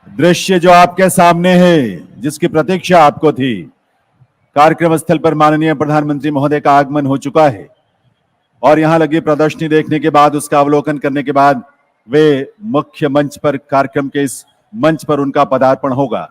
दृश्य जो आपके सामने है, जिसकी प्रतीक्षा आपको थी, कार्यक्रम स्थल पर माननीय प्रधानमंत्री महोदय का आगमन हो चुका है और यहां लगी प्रदर्शनी देखने के बाद, उसका अवलोकन करने के बाद वे मुख्य मंच पर, कार्यक्रम के इस मंच पर उनका पदार्पण होगा।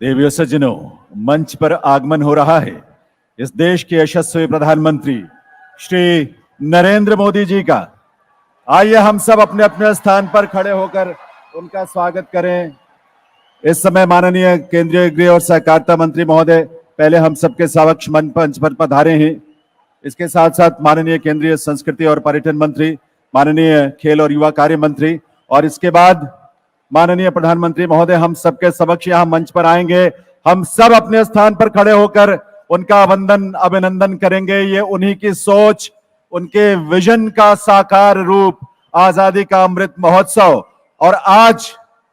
देवियों सज्जनों, मंच पर आगमन हो रहा है इस देश के यशस्वी प्रधानमंत्री श्री नरेंद्र मोदी जी का। आइए हम सब अपने अपने स्थान पर खड़े होकर उनका स्वागत करें। इस समय माननीय केंद्रीय गृह और सहकारिता मंत्री महोदय पहले हम सबके समक्ष मंच पर पधारे हैं। इसके साथ साथ माननीय केंद्रीय संस्कृति और पर्यटन मंत्री, माननीय खेल और युवा कार्य मंत्री, और इसके बाद माननीय प्रधानमंत्री महोदय हम सबके समक्ष यहाँ मंच पर आएंगे। हम सब अपने स्थान पर खड़े होकर उनका वंदन अभिनंदन करेंगे। ये उन्हीं की सोच, उनके विजन का साकार रूप आजादी का अमृत महोत्सव और आज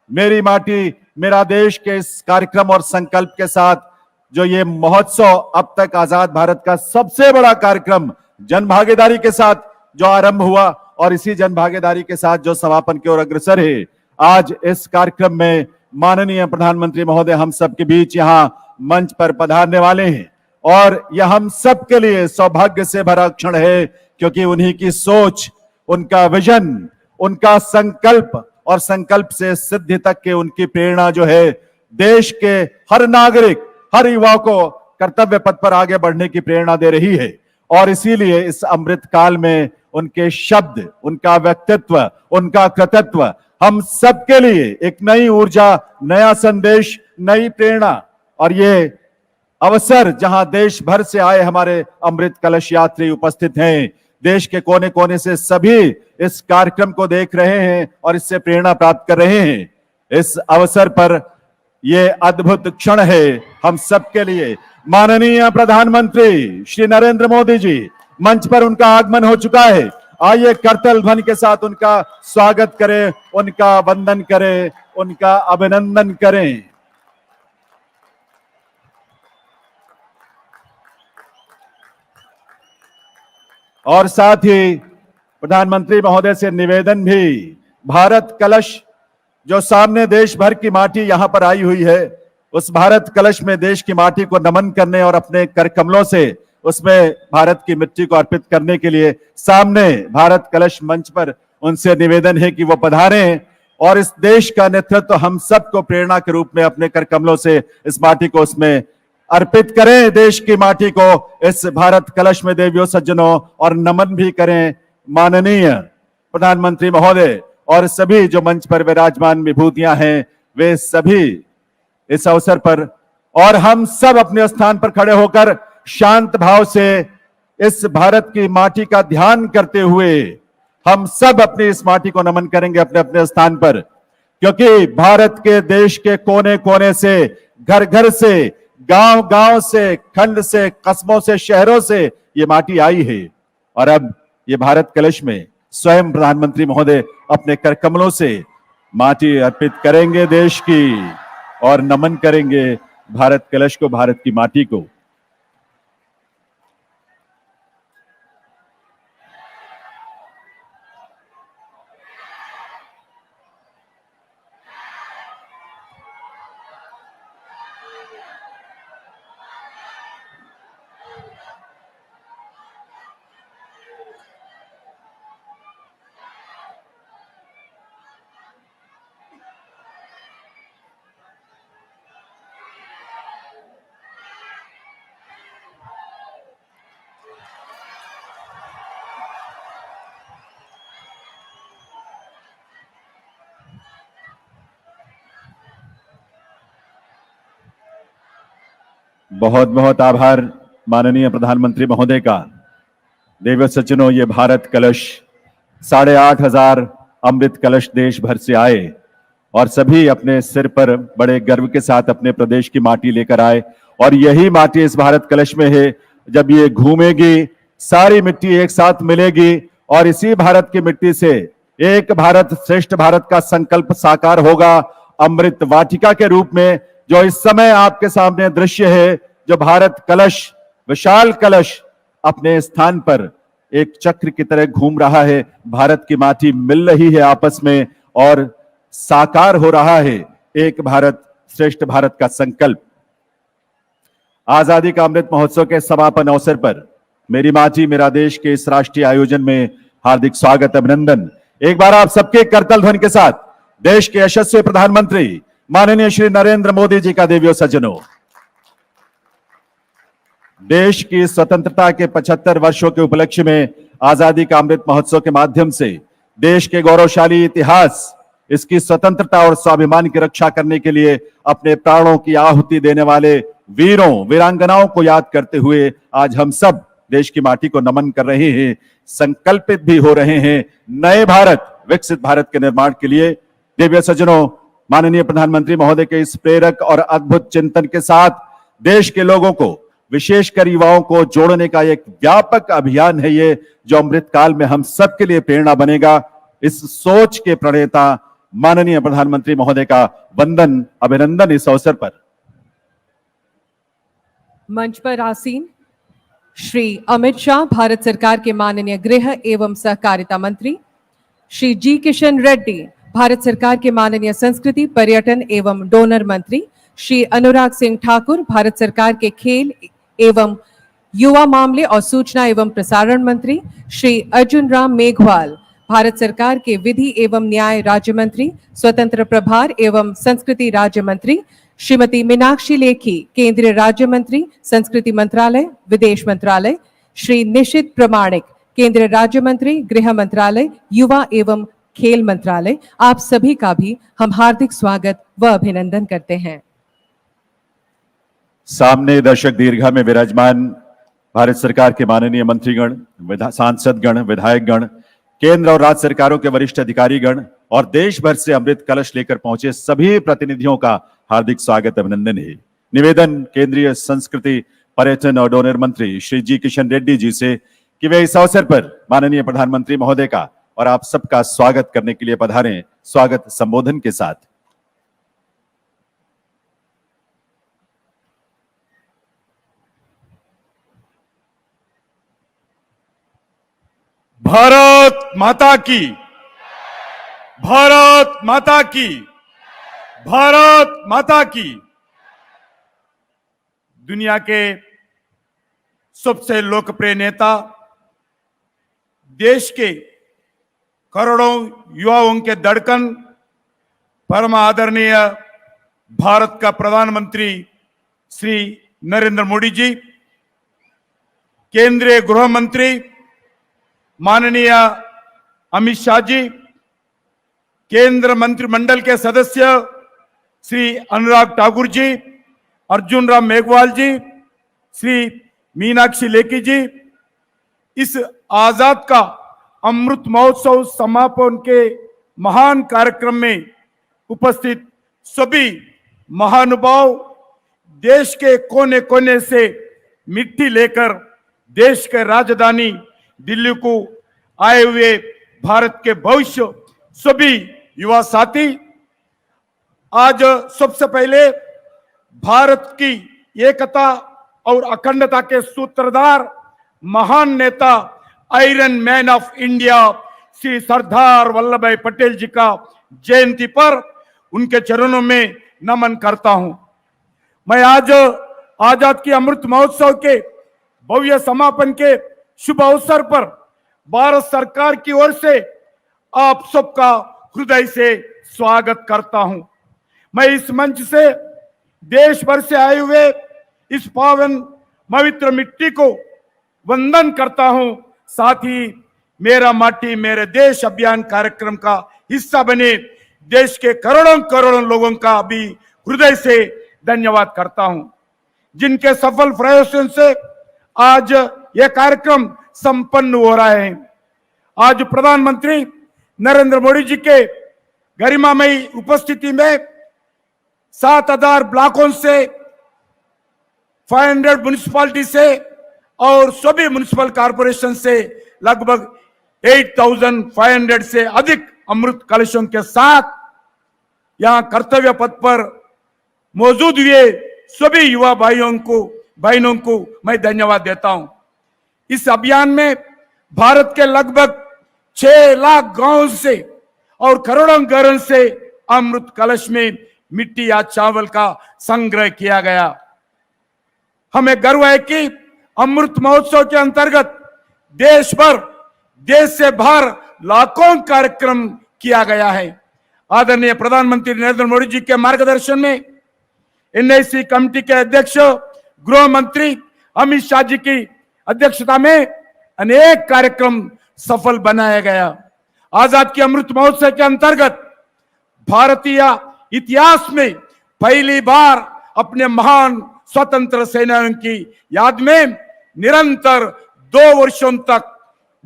मेरी माटी मेरा देश के इस कार्यक्रम और संकल्प के साथ जो ये महोत्सव अब तक आजाद भारत का सबसे बड़ा कार्यक्रम जन भागीदारी के साथ जो आरंभ हुआ और इसी जन भागीदारी के साथ जो समापन की ओर अग्रसर है, आज इस कार्यक्रम में माननीय प्रधानमंत्री महोदय हम सबके बीच यहाँ मंच पर पधारने वाले हैं और यह हम सब के लिए सौभाग्य से भरा क्षण है, क्योंकि उन्हीं की सोच, उनका विजन, उनका संकल्प और संकल्प से सिद्धि तक के उनकी प्रेरणा जो है देश के हर नागरिक, हर युवा को कर्तव्य पथ पर आगे बढ़ने की प्रेरणा दे रही है। और इसीलिए इस अमृत काल में उनके शब्द, उनका व्यक्तित्व, उनका कृतित्व हम सबके लिए एक नई ऊर्जा, नया संदेश, नई प्रेरणा और ये अवसर जहां देश भर से आए हमारे अमृत कलश यात्री उपस्थित हैं, देश के कोने कोने से सभी इस कार्यक्रम को देख रहे हैं और इससे प्रेरणा प्राप्त कर रहे हैं। इस अवसर पर ये अद्भुत क्षण है हम सबके लिए। माननीय प्रधानमंत्री श्री नरेंद्र मोदी जी मंच पर उनका आगमन हो चुका है। आइए करतल ध्वनि के साथ उनका स्वागत करें, उनका वंदन करें, उनका अभिनंदन करें। और साथ ही प्रधानमंत्री महोदय से निवेदन भी, भारत कलश जो सामने देश भर की माटी यहां पर आई हुई है, उस भारत कलश में देश की माटी को नमन करने और अपने कर कमलों से उसमें भारत की मिट्टी को अर्पित करने के लिए सामने भारत कलश मंच पर उनसे निवेदन है कि वो पधारें और इस देश का नेतृत्व हम सबको प्रेरणा के रूप में अपने कर कमलों से इस माटी को उसमें अर्पित करें। देश की माटी को इस भारत कलश में देवियों सज्जनों और नमन भी करें माननीय प्रधानमंत्री महोदय और सभी जो मंच पर विराजमान विभूतियां हैं वे सभी इस अवसर पर। और हम सब अपने स्थान पर खड़े होकर शांत भाव से इस भारत की माटी का ध्यान करते हुए हम सब अपनी इस माटी को नमन करेंगे अपने अपने स्थान पर, क्योंकि भारत के देश के कोने कोने से, घर घर से, गांव गांव से, खंड से, कस्बों से, शहरों से ये माटी आई है और अब ये भारत कलश में स्वयं प्रधानमंत्री महोदय अपने कर कमलों से माटी अर्पित करेंगे देश की और नमन करेंगे भारत कलश को, भारत की माटी को। बहुत बहुत आभार माननीय प्रधानमंत्री महोदय का। देवियों सज्जनों, ये भारत कलश 8,500 अमृत कलश देश भर से आए और सभी अपने सिर पर बड़े गर्व के साथ अपने प्रदेश की माटी लेकर आए और यही माटी इस भारत कलश में है। जब ये घूमेगी सारी मिट्टी एक साथ मिलेगी और इसी भारत की मिट्टी से एक भारत श्रेष्ठ भारत का संकल्प साकार होगा अमृत वाटिका के रूप में। जो इस समय आपके सामने दृश्य है, जो भारत कलश, विशाल कलश अपने स्थान पर एक चक्र की तरह घूम रहा है, भारत की माटी मिल रही है आपस में और साकार हो रहा है एक भारत श्रेष्ठ भारत का संकल्प। आजादी का अमृत महोत्सव के समापन अवसर पर मेरी माटी मेरा देश के इस राष्ट्रीय आयोजन में हार्दिक स्वागत, अभिनंदन। एक बार आप सबके करतल ध्वनि के साथ देश के यशस्वी प्रधानमंत्री माननीय श्री नरेंद्र मोदी जी का देवियों सज्जनों, देश की स्वतंत्रता के 75 वर्षों के उपलक्ष्य में आजादी का अमृत महोत्सव के माध्यम से देश के गौरवशाली इतिहास, इसकी स्वतंत्रता और स्वाभिमान की रक्षा करने के लिए अपने प्राणों की आहुति देने वाले वीरों वीरांगनाओं को याद करते हुए आज हम सब देश की माटी को नमन कर रहे हैं, संकल्पित भी हो रहे हैं नए भारत, विकसित भारत के निर्माण के लिए। देवियों सज्जनों, माननीय प्रधानमंत्री महोदय के इस प्रेरक और अद्भुत चिंतन के साथ देश के लोगों को, विशेषकर युवाओं को जोड़ने का एक व्यापक अभियान है ये, जो अमृत काल में हम सबके लिए प्रेरणा बनेगा। इस सोच के प्रणेता माननीय प्रधानमंत्री महोदय का वंदन, अभिनंदन इस अवसर पर। मंच पर आसीन श्री अमित शाह, भारत सरकार के माननीय गृह एवं सहकारिता मंत्री, श्री जी किशन रेड्डी, भारत सरकार के माननीय संस्कृति पर्यटन एवं डोनर मंत्री, श्री अनुराग सिंह ठाकुर, भारत सरकार के खेल एवं युवा मामले और सूचना एवं प्रसारण मंत्री, श्री अर्जुन राम मेघवाल, भारत सरकार के विधि एवं न्याय राज्य मंत्री, स्वतंत्र प्रभार एवं संस्कृति राज्य मंत्री, श्रीमती मीनाक्षी लेखी, केंद्रीय राज्य मंत्री, संस्कृति मंत्रालय, विदेश मंत्रालय, श्री निशित प्रमाणिक, केंद्रीय राज्य मंत्री, गृह मंत्रालय, युवा एवं खेल मंत्रालय, आप सभी का भी हम हार्दिक स्वागत व अभिनंदन करते हैं। सामने दर्शक दीर्घा में विराजमान भारत सरकार के माननीय मंत्रीगण, सांसदगण, विधायकगण, केंद्र और राज्य सरकारों के वरिष्ठ अधिकारीगण और देश भर से अमृत कलश लेकर पहुंचे सभी प्रतिनिधियों का हार्दिक स्वागत, अभिनंदन है। निवेदन केंद्रीय संस्कृति पर्यटन और डोनर मंत्री श्री जी किशन रेड्डी जी से कि वे इस अवसर पर माननीय प्रधानमंत्री महोदय का और आप सबका स्वागत करने के लिए पधारें, स्वागत संबोधन के साथ। भारत माता की, भारत माता की, भारत माता की। दुनिया के सबसे लोकप्रिय नेता, देश के करोड़ों युवाओं के धड़कन, परम आदरणीय भारत का प्रधानमंत्री श्री नरेंद्र मोदी जी, केंद्रीय गृह मंत्री माननीय अमित शाह जी, केंद्र मंत्रिमंडल के सदस्य श्री अनुराग ठाकुर जी, अर्जुन राम मेघवाल जी, श्री मीनाक्षी लेखी जी, इस आजाद का अमृत महोत्सव समापन के महान कार्यक्रम में उपस्थित सभी महानुभाव, देश के कोने कोने से मिट्टी लेकर देश के राजधानी दिल्ली को आए हुए भारत के भविष्य सभी युवा साथी, आज सबसे पहले भारत की एकता और अखंडता के सूत्रधार, महान नेता, iron man of India Shri Sardar Vallabh Bhai Patel जी का जयंती पर उनके चरणों में नमन करता हूं। मैं आज आजाद की अमृत महोत्सव के भव्य समापन के शुभ अवसर पर भारत सरकार की ओर से आप सबका हृदय से स्वागत करता हूं। मैं इस मंच से देश भर से आए हुए इस पावन पवित्र मिट्टी को वंदन करता हूं। साथ ही मेरा माटी मेरे देश अभियान कार्यक्रम का हिस्सा बने देश के करोड़ों करोड़ों लोगों का भी हृदय से धन्यवाद करता हूं, जिनके सफल प्रयासों से आज यह कार्यक्रम संपन्न हो रहा है। आज प्रधानमंत्री नरेंद्र मोदी जी के गरिमामयी उपस्थिति में 7000 ब्लॉकों से, 500 म्युनिसिपैलिटी से और सभी म्युनिसिपल कॉर्पोरेशन से लगभग 8500 से अधिक अमृत कलशों के साथ यहां कर्तव्य पथ पर मौजूद हुए सभी युवा बहनों को मैं धन्यवाद देता हूं। इस अभियान में भारत के लगभग 6 लाख गांवों से और करोड़ों घरों से अमृत कलश में मिट्टी या चावल का संग्रह किया गया। हमें गर्व है कि अमृत महोत्सव के अंतर्गत देश भर, देश से बाहर लाखों कार्यक्रम किया गया है। आदरणीय प्रधानमंत्री नरेंद्र मोदी जी के मार्गदर्शन में एनआईसी कमेटी के अध्यक्ष गृह मंत्री अमित शाह जी की अध्यक्षता में अनेक कार्यक्रम सफल बनाया गया। आजाद की अमृत महोत्सव के अंतर्गत भारतीय इतिहास में पहली बार अपने महान स्वतंत्र सेनानियों की याद में निरंतर 2 वर्षों तक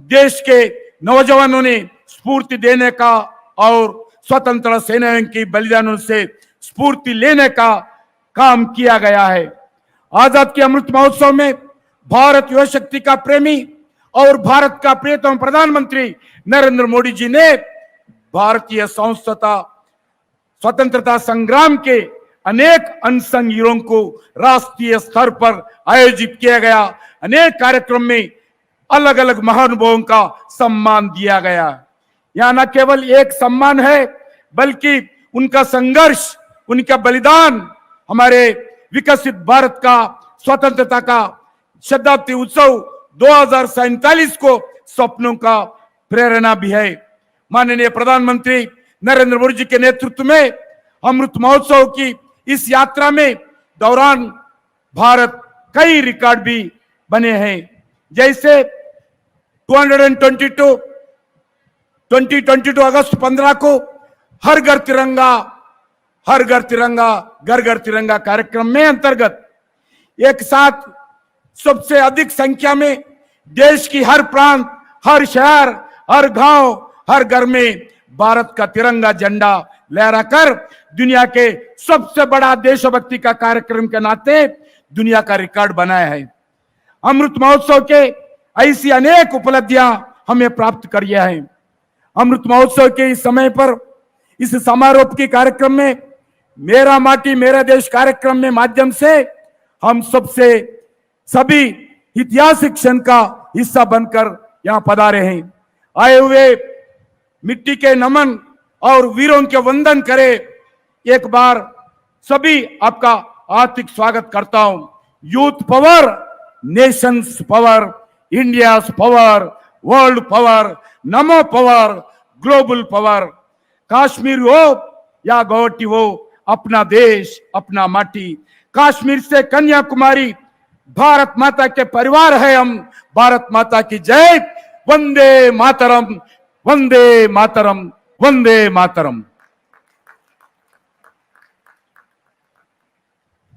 देश के नौजवानों ने स्फूर्ति देने का और स्वतंत्र सेनानियों की बलिदानों से स्फूर्ति लेने का काम किया गया है। आजाद के अमृत महोत्सव में भारत युवा शक्ति का प्रेमी और भारत का प्रियतम प्रधानमंत्री नरेंद्र मोदी जी ने भारतीय स्वतंत्रता संग्राम के अनेक अनसंग हीरों को राष्ट्रीय स्तर पर आयोजित किया गया अनेक कार्यक्रम में अलग अलग महानुभावों का सम्मान दिया गया। यहां न केवल एक सम्मान है बल्कि उनका संघर्ष, उनका बलिदान हमारे विकसित भारत का स्वतंत्रता का शताब्दी उत्सव 2047 को सपनों का प्रेरणा भी है। माननीय प्रधानमंत्री नरेंद्र मोदी जी के नेतृत्व में अमृत महोत्सव की इस यात्रा में दौरान भारत कई रिकॉर्ड भी बने हैं, जैसे 2022 अगस्त 15 को हर घर तिरंगा घर घर तिरंगा कार्यक्रम में अंतर्गत एक साथ सबसे अधिक संख्या में देश की हर प्रांत, हर शहर, हर गांव, हर घर में भारत का तिरंगा झंडा लहराकर दुनिया के सबसे बड़ा देशभक्ति का कार्यक्रम के नाते दुनिया का रिकॉर्ड बनाया है। अमृत महोत्सव के ऐसी अनेक उपलब्धियां हमें प्राप्त करी है। अमृत महोत्सव के इस समय पर इस समारोह के कार्यक्रम में मेरा माटी मेरा देश कार्यक्रम में माध्यम से हम सभी ऐतिहासिक क्षण का हिस्सा बनकर यहां पधारे हैं। आए हुए मिट्टी के नमन और वीरों के वंदन करे। एक बार सभी आपका हार्दिक स्वागत करता हूं। Youth power, Nations power, India's power, world power, नमो पावर, ग्लोबल पावर। कश्मीर हो या गुवाहाटी हो, अपना देश अपना माटी। कश्मीर से कन्याकुमारी भारत माता के परिवार है हम। भारत माता की जय। वंदे मातरम, वंदे मातरम, वंदे मातरम।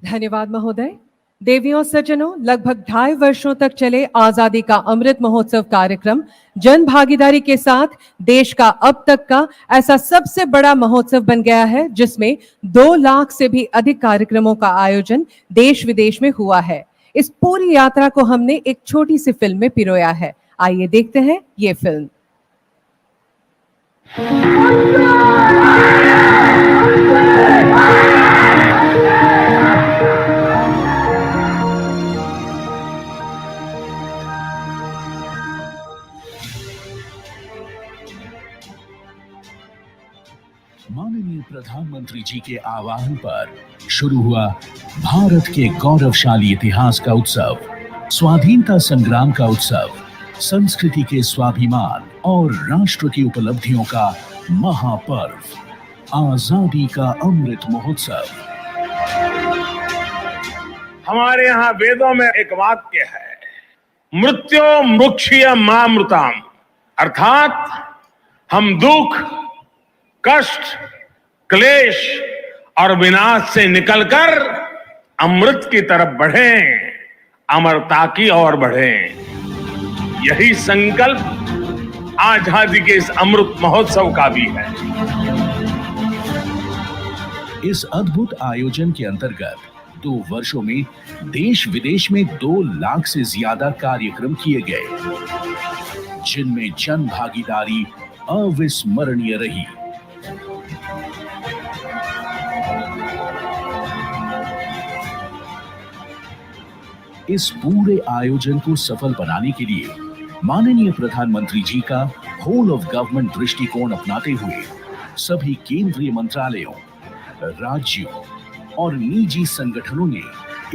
धन्यवाद महोदय। देवियों सज्जनों, लगभग 2.5 वर्षों तक चले आजादी का अमृत महोत्सव कार्यक्रम जन भागीदारी के साथ देश का अब तक का ऐसा सबसे बड़ा महोत्सव बन गया है, जिसमें 2 लाख से भी अधिक कार्यक्रमों का आयोजन देश विदेश में हुआ है। इस पूरी यात्रा को हमने एक छोटी सी फिल्म में पिरोया है। आइए देखते हैं ये फिल्म। माननीय प्रधानमंत्री जी के आह्वान पर शुरू हुआ भारत के गौरवशाली इतिहास का उत्सव, स्वाधीनता संग्राम का उत्सव, संस्कृति के स्वाभिमान और राष्ट्र की उपलब्धियों का महापर्व, आजादी का अमृत महोत्सव। हमारे यहाँ वेदों में एक वाक्य है, मृत्यो मृक्षीय मामृताम, अर्थात हम दुख, कष्ट, क्लेश और विनाश से निकलकर अमृत की तरफ बढ़ें, अमरता की ओर बढ़ें। यही संकल्प आजादी के इस अमृत महोत्सव का भी है। इस अद्भुत आयोजन के अंतर्गत 2 वर्षों में देश विदेश में 2 लाख से ज्यादा कार्यक्रम किए गए, जिनमें जन भागीदारी अविस्मरणीय रही। इस पूरे आयोजन को सफल बनाने के लिए माननीय प्रधानमंत्री जी का होल ऑफ गवर्नमेंट दृष्टिकोण अपनाते हुए सभी केंद्रीय मंत्रालयों, राज्यों और निजी संगठनों ने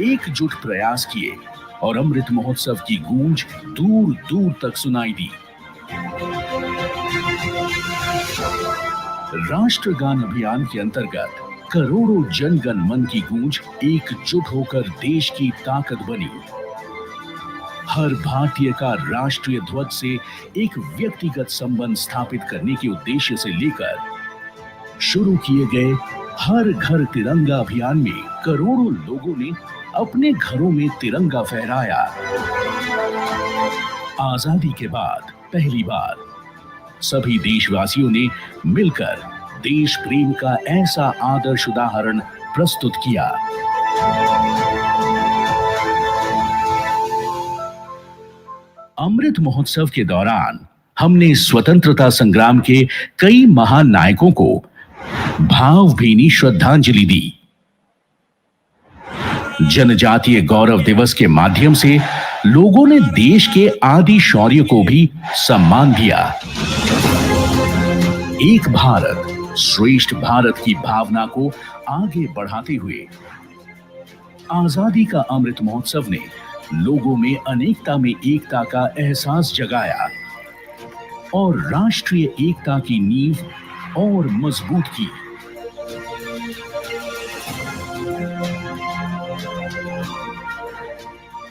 एकजुट प्रयास किए और अमृत महोत्सव की गूंज दूर दूर तक सुनाई दी। राष्ट्रगान अभियान के अंतर्गत करोड़ों जन गण मन की गूंज एकजुट होकर देश की ताकत बनी। हर भारतीय का राष्ट्रीय ध्वज से एक व्यक्तिगत संबंध स्थापित करने के उद्देश्य से लेकर शुरू किए गए हर घर तिरंगा अभियान में करोड़ों लोगों ने अपने घरों में तिरंगा फहराया। आजादी के बाद पहली बार सभी देशवासियों ने मिलकर देश प्रेम का ऐसा आदर्श उदाहरण प्रस्तुत किया। अमृत महोत्सव के दौरान हमने स्वतंत्रता संग्राम के कई महान नायकों को भावभीनी श्रद्धांजलि दी। जनजातीय गौरव दिवस के माध्यम से लोगों ने देश के आदि शौर्य को भी सम्मान दिया। एक भारत श्रेष्ठ भारत की भावना को आगे बढ़ाते हुए आजादी का अमृत महोत्सव ने लोगों में अनेकता में एकता का एहसास जगाया और राष्ट्रीय एकता की नींव और मजबूत की।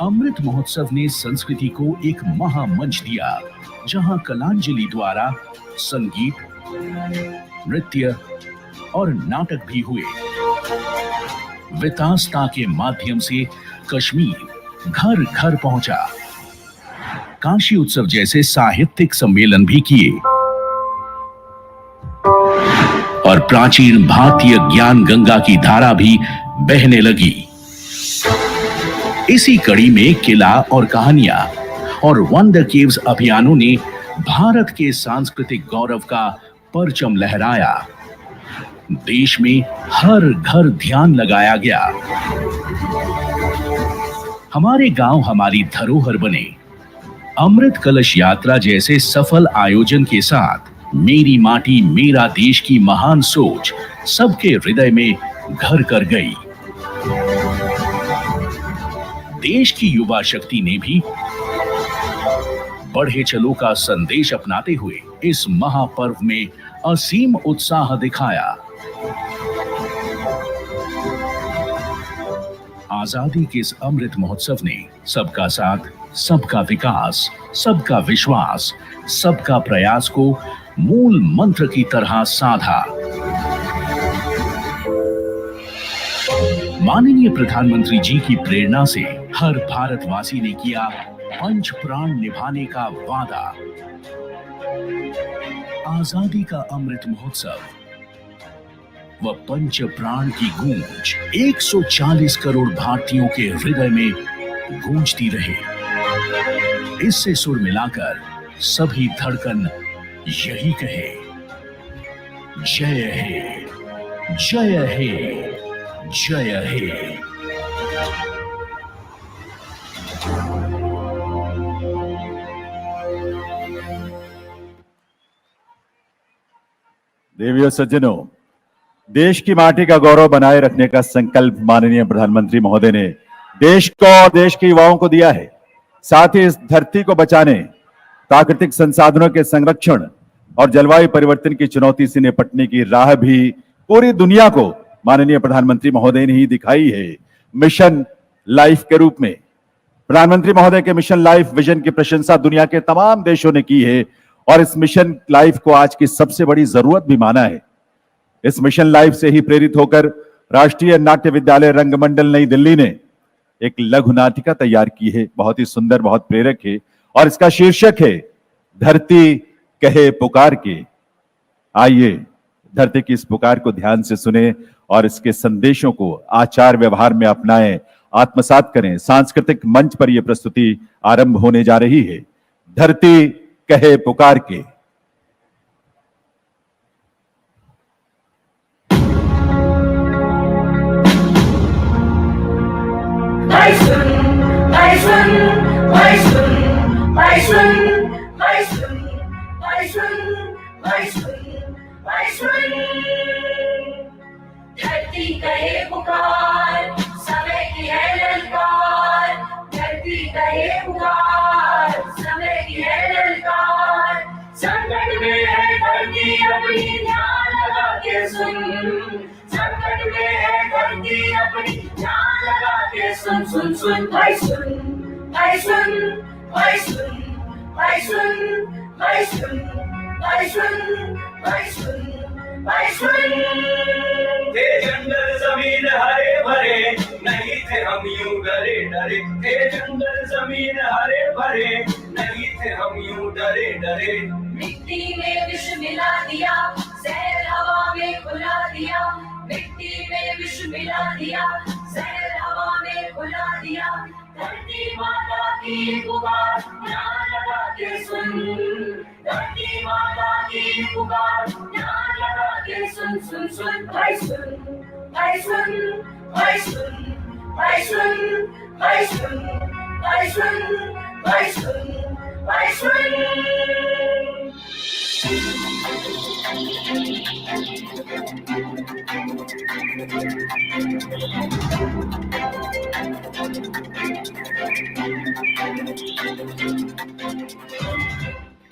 अमृत महोत्सव ने संस्कृति को एक महामंच दिया, जहां कलांजलि द्वारा संगीत, नृत्य और नाटक भी हुए। वितास्ता के माध्यम से कश्मीर घर घर पहुंचा। काशी उत्सव जैसे साहित्यिक सम्मेलन भी किए और प्राचीन भारतीय ज्ञान गंगा की धारा भी बहने लगी। इसी कड़ी में किला और कहानियां और वंडर केव्स अभियानों ने भारत के सांस्कृतिक गौरव का परचम लहराया। देश में हर घर ध्यान लगाया गया। हमारे गांव हमारी धरोहर बने। अमृत कलश यात्रा जैसे सफल आयोजन के साथ मेरी माटी मेरा देश की महान सोच सबके हृदय में घर कर गई। देश की युवा शक्ति ने भी बढ़े चलो का संदेश अपनाते हुए इस महापर्व में असीम उत्साह दिखाया। आजादी के इस अमृत महोत्सव ने सबका साथ, सबका विकास, सबका विश्वास, सबका प्रयास को मूल मंत्र की तरह साधा। माननीय प्रधानमंत्री जी की प्रेरणा से हर भारतवासी ने किया पंच प्राण निभाने का वादा। आजादी का अमृत महोत्सव व पंच प्राण की गूंज 140 करोड़ भारतीयों के हृदय में गूंजती रहे। इससे सुर मिलाकर सभी धड़कन यही कहे, जय हे, जय हे, जय हे। देवियों सज्जनों, देश की माटी का गौरव बनाए रखने का संकल्प माननीय प्रधानमंत्री महोदय ने देश को और देश के युवाओं को दिया है। साथ ही इस धरती को बचाने, प्राकृतिक संसाधनों के संरक्षण और जलवायु परिवर्तन की चुनौती से निपटने की राह भी पूरी दुनिया को माननीय प्रधानमंत्री महोदय ने ही दिखाई है, मिशन लाइफ के रूप में। प्रधानमंत्री महोदय के मिशन लाइफ विजन की प्रशंसा दुनिया के तमाम देशों ने की है और इस मिशन लाइफ को आज की सबसे बड़ी जरूरत भी माना है। इस मिशन लाइफ से ही प्रेरित होकर राष्ट्रीय नाट्य विद्यालय रंगमंडल नई दिल्ली ने एक लघु नाटिका तैयार की है, बहुत ही सुंदर, बहुत प्रेरक है और इसका शीर्षक है धरती कहे पुकार के। आइए धरती की इस पुकार को ध्यान से सुने और इसके संदेशों को आचार व्यवहार में अपनाएं, आत्मसात करें। सांस्कृतिक मंच पर यह प्रस्तुति आरंभ होने जा रही है, धरती कहे पुकार के। धरती कहे पुकार, समय की है ललकार। धरती कहे पुकार, समय की है ललकार। संकट में है धरती अपनी ध्यान के सुन, संकट में है धरती अपनी जान लगा के सुन सुन सुन भाई सुन, भाई सुन, भाई सुन, भाई सुन, भाई सुन, भाई सुन, भाई सुन, भाई सुन। थे जंगल जमीन हरे भरे, नहीं थे हम यूं डरे डरे। थे जंगल जमीन हरे भरे, नहीं थे हम यूं डरे डरे। मिट्टी में विष मिला दिया, जहर हवा में घुला दिया। मिट्टी में विष मिला दिया, जहर हवा में घुला दिया। धरती माता की पुकार ध्यान लगा के सुन, धरती माता की पुकार ध्यान लगा के सुन सुन सुन भाई सुन, भाई सुन, भाई सुन, भाई सुन, भाई सुन, भाई सुन, भाई सुन, भाई सुन।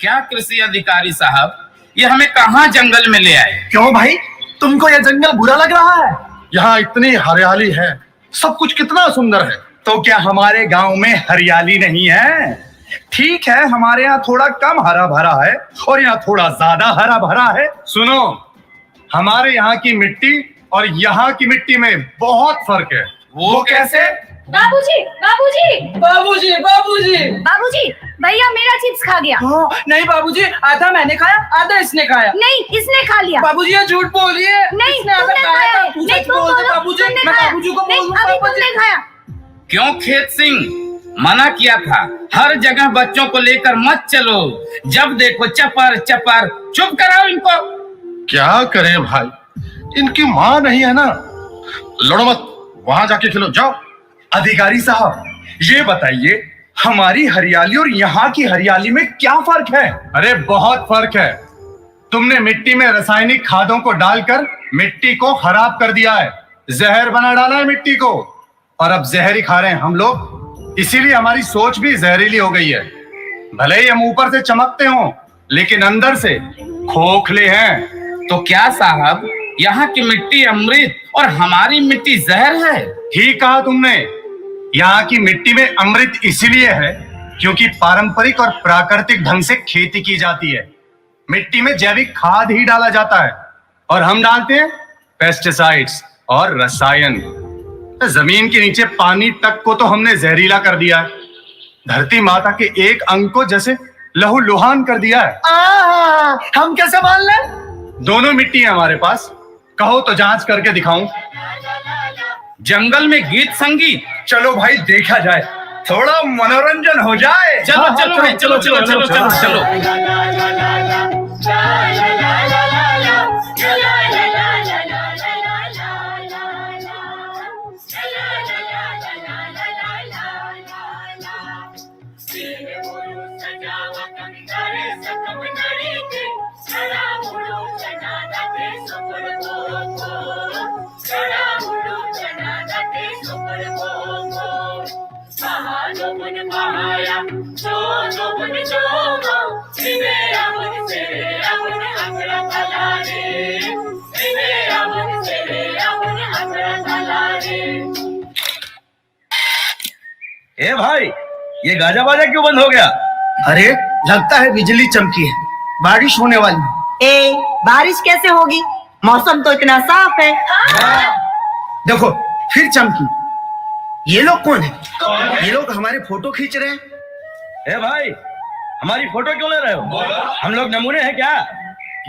क्या कृषि अधिकारी साहब, ये हमें कहाँ जंगल में ले आए? क्यों भाई, तुमको यह जंगल बुरा लग रहा है? यहाँ इतनी हरियाली है, सब कुछ कितना सुंदर है। तो क्या हमारे गांव में हरियाली नहीं है? ठीक है, हमारे यहाँ थोड़ा कम हरा भरा है और यहाँ थोड़ा ज्यादा हरा भरा है। सुनो, हमारे यहाँ की मिट्टी और यहाँ की मिट्टी में बहुत फर्क है। वो कैसे? बाबूजी, बाबूजी, बाबूजी, बाबूजी, बाबूजी, भैया मेरा चिप्स खा गया। नहीं बाबूजी, आधा मैंने खाया, आधा इसने खाया। नहीं, इसने खा लिया। बाबूजी ये झूठ बोल रही है। नहीं, इसने आधा तुमने खाया खाया था। है। तू नहीं, सच तुम बोल दे बोलो, बाबूजी, तुमने मैं खाया। बाबूजी को नहीं, बोल दूं अभी बाबूजी। तुमने खाया। क्यों खेत सिंह, मना किया था हर जगह बच्चों को लेकर मत चलो। जब देखो चपर चपर, चुप कराओ इनको। क्या करें भाई, इनकी माँ नहीं है ना। लड़ो मत, वहां जाके खेलो, जाओ। अधिकारी साहब, ये बताइए हमारी हरियाली और यहाँ की हरियाली में क्या फर्क है? अरे बहुत फर्क है। तुमने मिट्टी में रासायनिक खादों को डालकर मिट्टी को खराब कर दिया है, जहर बना डाला है मिट्टी को, और अब जहर ही खा रहे हैं हम लोग। इसीलिए हमारी सोच भी जहरीली हो गई है। भले ही हम ऊपर से चमकते हों, लेकिन अंदर से खोखले हैं। तो क्या साहब, यहाँ की मिट्टी अमृत और हमारी मिट्टी जहर है? ठीक कहा तुमने। यहाँ की मिट्टी में अमृत इसीलिए है क्योंकि पारंपरिक और प्राकृतिक ढंग से खेती की जाती है। मिट्टी में जैविक खाद ही डाला जाता है और हम डालते हैं पेस्टिसाइड्स और रसायन। जमीन के नीचे पानी तक को तो हमने जहरीला कर दिया है। धरती माता के एक अंग को जैसे लहू लुहान कर दिया है। हम कैसे मान लें? दोनों मिट्टी है हमारे पास, कहो तो जांच करके दिखाऊं। जंगल में गीत संगीत, चलो भाई देखा जाए, थोड़ा मनोरंजन हो जाए। चलो चलो भाई, चलो चलो चलो चलो चलो। ए भाई, ये गाजा बाजा क्यों बंद हो गया? अरे लगता है बिजली चमकी है, बारिश होने वाली है। ए, बारिश कैसे होगी? मौसम तो इतना साफ है। देखो फिर चमकी। ये लोग कौन है? ये लोग हमारे फोटो खींच रहे हैं। ए भाई, हमारी फोटो क्यों ले रहे हो? हम लोग नमूने हैं क्या?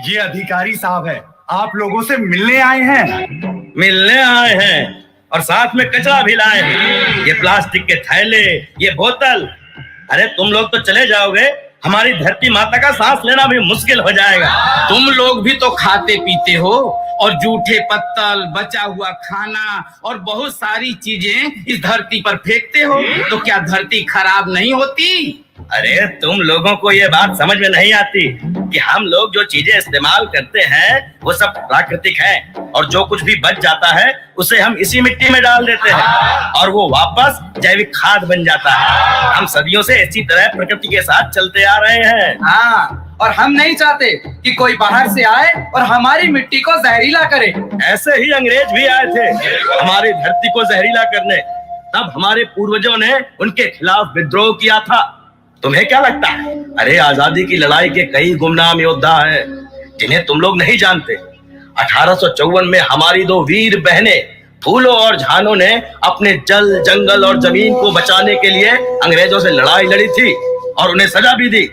ये अधिकारी साहब है, आप लोगों से मिलने आए हैं। मिलने आए हैं और साथ में कचरा भी लाए हैं। ये प्लास्टिक के थैले, ये बोतल। अरे तुम लोग तो चले जाओगे, हमारी धरती माता का सांस लेना भी मुश्किल हो जाएगा। तुम लोग भी तो खाते पीते हो और जूठे पत्तल, बचा हुआ खाना और बहुत सारी चीजें इस धरती पर फेंकते हो, तो क्या धरती खराब नहीं होती? अरे तुम लोगों को ये बात समझ में नहीं आती कि हम लोग जो चीजें इस्तेमाल करते हैं वो सब प्राकृतिक है, और जो कुछ भी बच जाता है उसे हम इसी मिट्टी में डाल देते हैं और वो वापस जैविक खाद बन जाता है। हम सदियों से इसी तरह प्रकृति के साथ चलते आ रहे हैं। हाँ, और हम नहीं चाहते कि कोई बाहर से आए और हमारी मिट्टी को जहरीला करे। ऐसे ही अंग्रेज भी आए थे हमारी धरती को जहरीला करने। तब हमारे पूर्वजों ने उनके खिलाफ विद्रोह किया था। तुम्हें क्या लगता है? अरे आजादी की लड़ाई के कई गुमनाम योद्धा हैं जिन्हें तुम लोग नहीं जानते। 1854 में हमारी दो वीर बहनें फूलों और झानों ने अपने जल, जंगल और जमीन को बचाने के लिए अंग्रेजों से लड़ाई लड़ी थी और उन्हें सजा भी दी।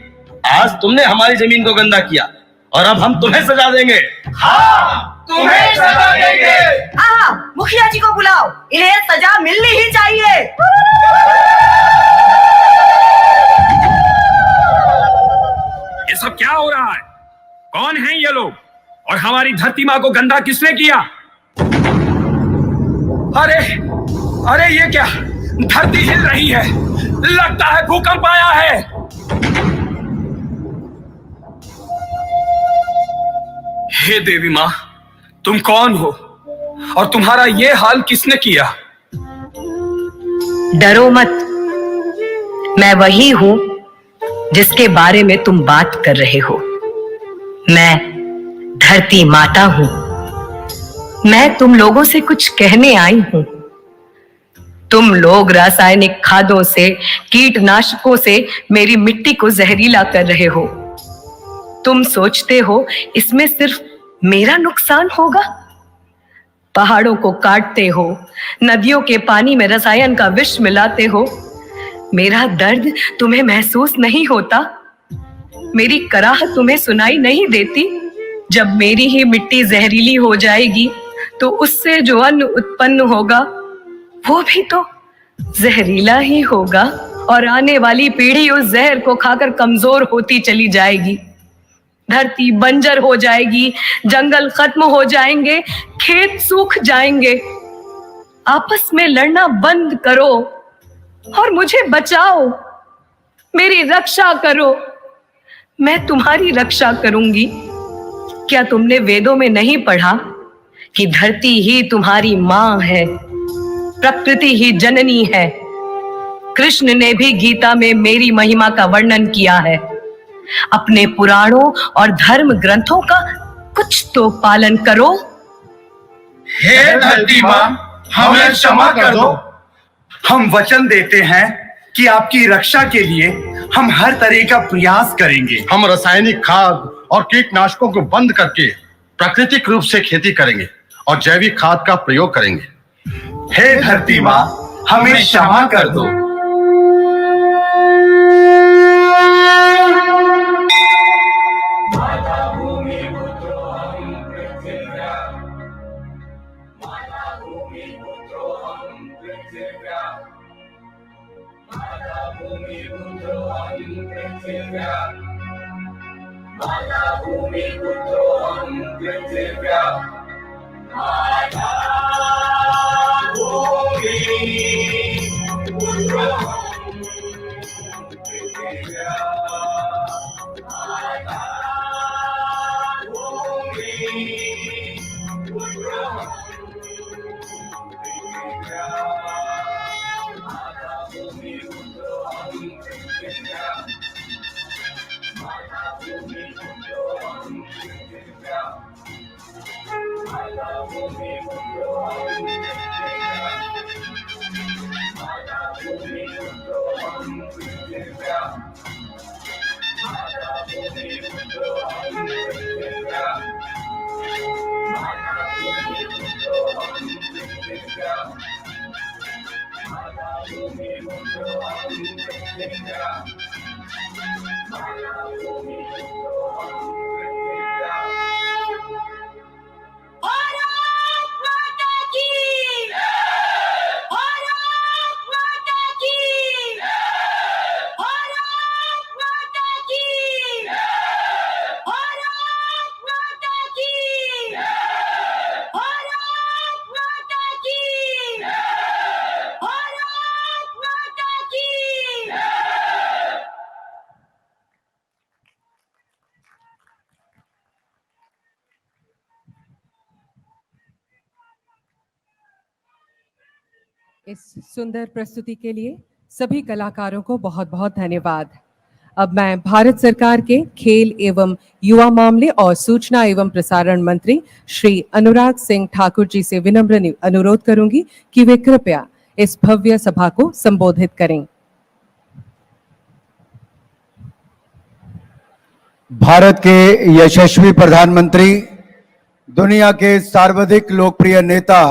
आज तुमने हमारी जमीन को गंदा किया और अब हम तुम्हें सजा देंगे। हाँ, तुम्हें सजा देंगे। हाँ, मुखिया जी को बुलाओ, इन्हें सजा मिलनी ही चाहिए। ये सब क्या हो रहा है? कौन हैं ये लोग और हमारी धरती माँ को गंदा किसने किया? अरे अरे ये क्या? धरती हिल रही है, लगता है भूकंप आया है। हे देवी माँ, तुम कौन हो और तुम्हारा ये हाल किसने किया? डरो मत, मैं वही हूं जिसके बारे में तुम बात कर रहे हो। मैं धरती माता हूं। मैं तुम लोगों से कुछ कहने आई हूं। तुम लोग रासायनिक खादों से, कीटनाशकों से मेरी मिट्टी को जहरीला कर रहे हो। तुम सोचते हो इसमें सिर्फ मेरा नुकसान होगा? पहाड़ों को काटते हो, नदियों के पानी में रसायन का विष मिलाते हो। मेरा दर्द तुम्हें महसूस नहीं होता? मेरी कराह तुम्हें सुनाई नहीं देती? जब मेरी ही मिट्टी जहरीली हो जाएगी तो उससे जो अन्न उत्पन्न होगा वो भी तो जहरीला ही होगा और आने वाली पीढ़ी उस जहर को खाकर कमजोर होती चली जाएगी। धरती बंजर हो जाएगी, जंगल खत्म हो जाएंगे, खेत सूख जाएंगे। आपस में लड़ना बंद करो और मुझे बचाओ, मेरी रक्षा करो। मैं तुम्हारी रक्षा करूंगी। क्या तुमने वेदों में नहीं पढ़ा कि धरती ही तुम्हारी मां है, प्रकृति ही जननी है? कृष्ण ने भी गीता में मेरी महिमा का वर्णन किया है। अपने पुराणों और धर्म ग्रंथों का कुछ तो पालन करो। हे धरती माँ, हमें क्षमा कर दो। हम वचन देते हैं कि आपकी रक्षा के लिए हम हर तरह का प्रयास करेंगे। हम रासायनिक खाद और कीटनाशकों को बंद करके प्राकृतिक रूप से खेती करेंगे और जैविक खाद का प्रयोग करेंगे। हे धरती माँ, हमें क्षमा कर दो। इस सुंदर प्रस्तुति के लिए सभी कलाकारों को बहुत बहुत धन्यवाद। अब मैं भारत सरकार के खेल एवं युवा मामले और सूचना एवं प्रसारण मंत्री श्री अनुराग सिंह ठाकुर जी से विनम्र अनुरोध करूंगी कि वे कृपया इस भव्य सभा को संबोधित करें। भारत के यशस्वी प्रधानमंत्री, दुनिया के सर्वाधिक लोकप्रिय नेता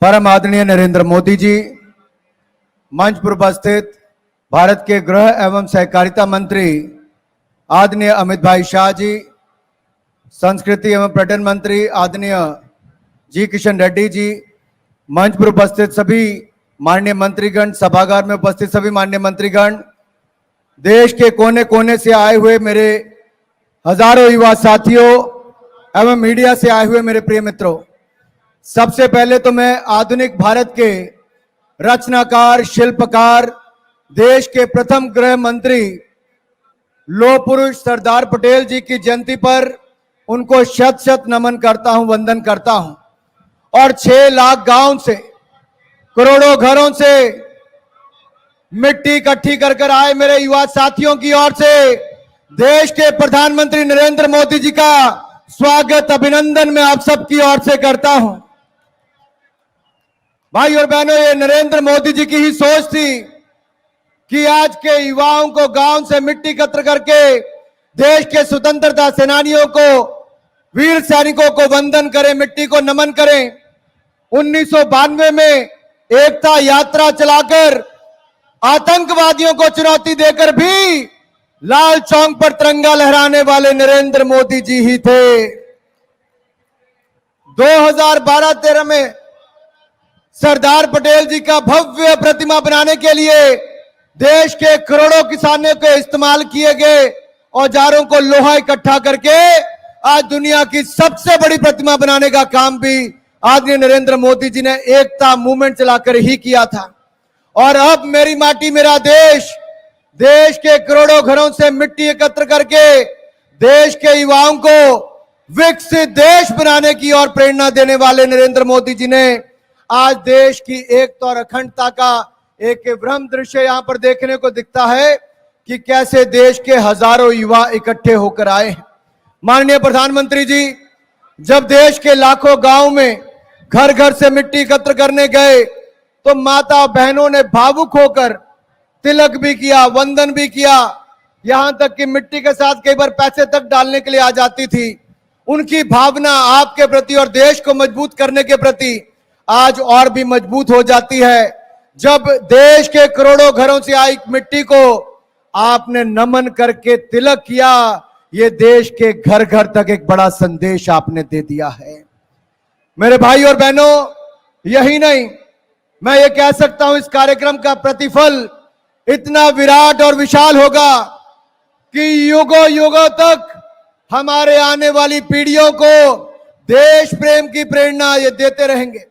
परम आदरणीय नरेंद्र मोदी जी, मंच पर उपस्थित भारत के गृह एवं सहकारिता मंत्री आदरणीय अमित भाई शाह जी, संस्कृति एवं पर्यटन मंत्री आदरणीय जी किशन रेड्डी जी, मंच पर उपस्थित सभी माननीय मंत्रीगण, सभागार में उपस्थित सभी माननीय मंत्रीगण, देश के कोने कोने से आए हुए मेरे हजारों युवा साथियों एवं मीडिया से आए हुए मेरे प्रिय मित्रों, सबसे पहले तो मैं आधुनिक भारत के रचनाकार, शिल्पकार, देश के प्रथम गृह मंत्री लौह पुरुष सरदार पटेल जी की जयंती पर उनको शत शत नमन करता हूं, वंदन करता हूं। और 6 लाख गांव से, करोड़ों घरों से मिट्टी इकट्ठी कर कर आए मेरे युवा साथियों की ओर से देश के प्रधानमंत्री नरेंद्र मोदी जी का स्वागत, अभिनंदन मैं आप सबकी ओर से करता हूं। भाई और बहनों, ये नरेंद्र मोदी जी की ही सोच थी कि आज के युवाओं को गांव से मिट्टी एकत्र करके देश के स्वतंत्रता सेनानियों को, वीर सैनिकों को वंदन करें, मिट्टी को नमन करें। 1992 में एकता यात्रा चलाकर आतंकवादियों को चुनौती देकर भी लाल चौक पर तिरंगा लहराने वाले नरेंद्र मोदी जी ही थे। 2012-13 में सरदार पटेल जी का भव्य प्रतिमा बनाने के लिए देश के करोड़ों किसानों के इस्तेमाल किए गए औजारों को लोहा इकट्ठा करके आज दुनिया की सबसे बड़ी प्रतिमा बनाने का काम भी आदरणीय नरेंद्र मोदी जी ने एकता मूवमेंट चलाकर ही किया था। और अब मेरी माटी मेरा देश, देश के करोड़ों घरों से मिट्टी एकत्र करके देश के युवाओं को विकसित देश बनाने की और प्रेरणा देने वाले नरेंद्र मोदी जी ने आज देश की एकता और अखंडता का एक विभ्रम दृश्य यहां पर देखने को दिखता है कि कैसे देश के हजारों युवा इकट्ठे होकर आए हैं। माननीय प्रधानमंत्री जी, जब देश के लाखों गांव में घर घर से मिट्टी एकत्र करने गए तो माता बहनों ने भावुक होकर तिलक भी किया, वंदन भी किया, यहां तक कि मिट्टी के साथ कई बार पैसे तक डालने के लिए आ जाती थी। उनकी भावना आपके प्रति और देश को मजबूत करने के प्रति आज और भी मजबूत हो जाती है जब देश के करोड़ों घरों से आई मिट्टी को आपने नमन करके तिलक किया। ये देश के घर घर तक एक बड़ा संदेश आपने दे दिया है। मेरे भाई और बहनों, यही नहीं, मैं ये कह सकता हूं इस कार्यक्रम का प्रतिफल इतना विराट और विशाल होगा कि युगों युगों तक हमारे आने वाली पीढ़ियों को देश प्रेम की प्रेरणा ये देते रहेंगे।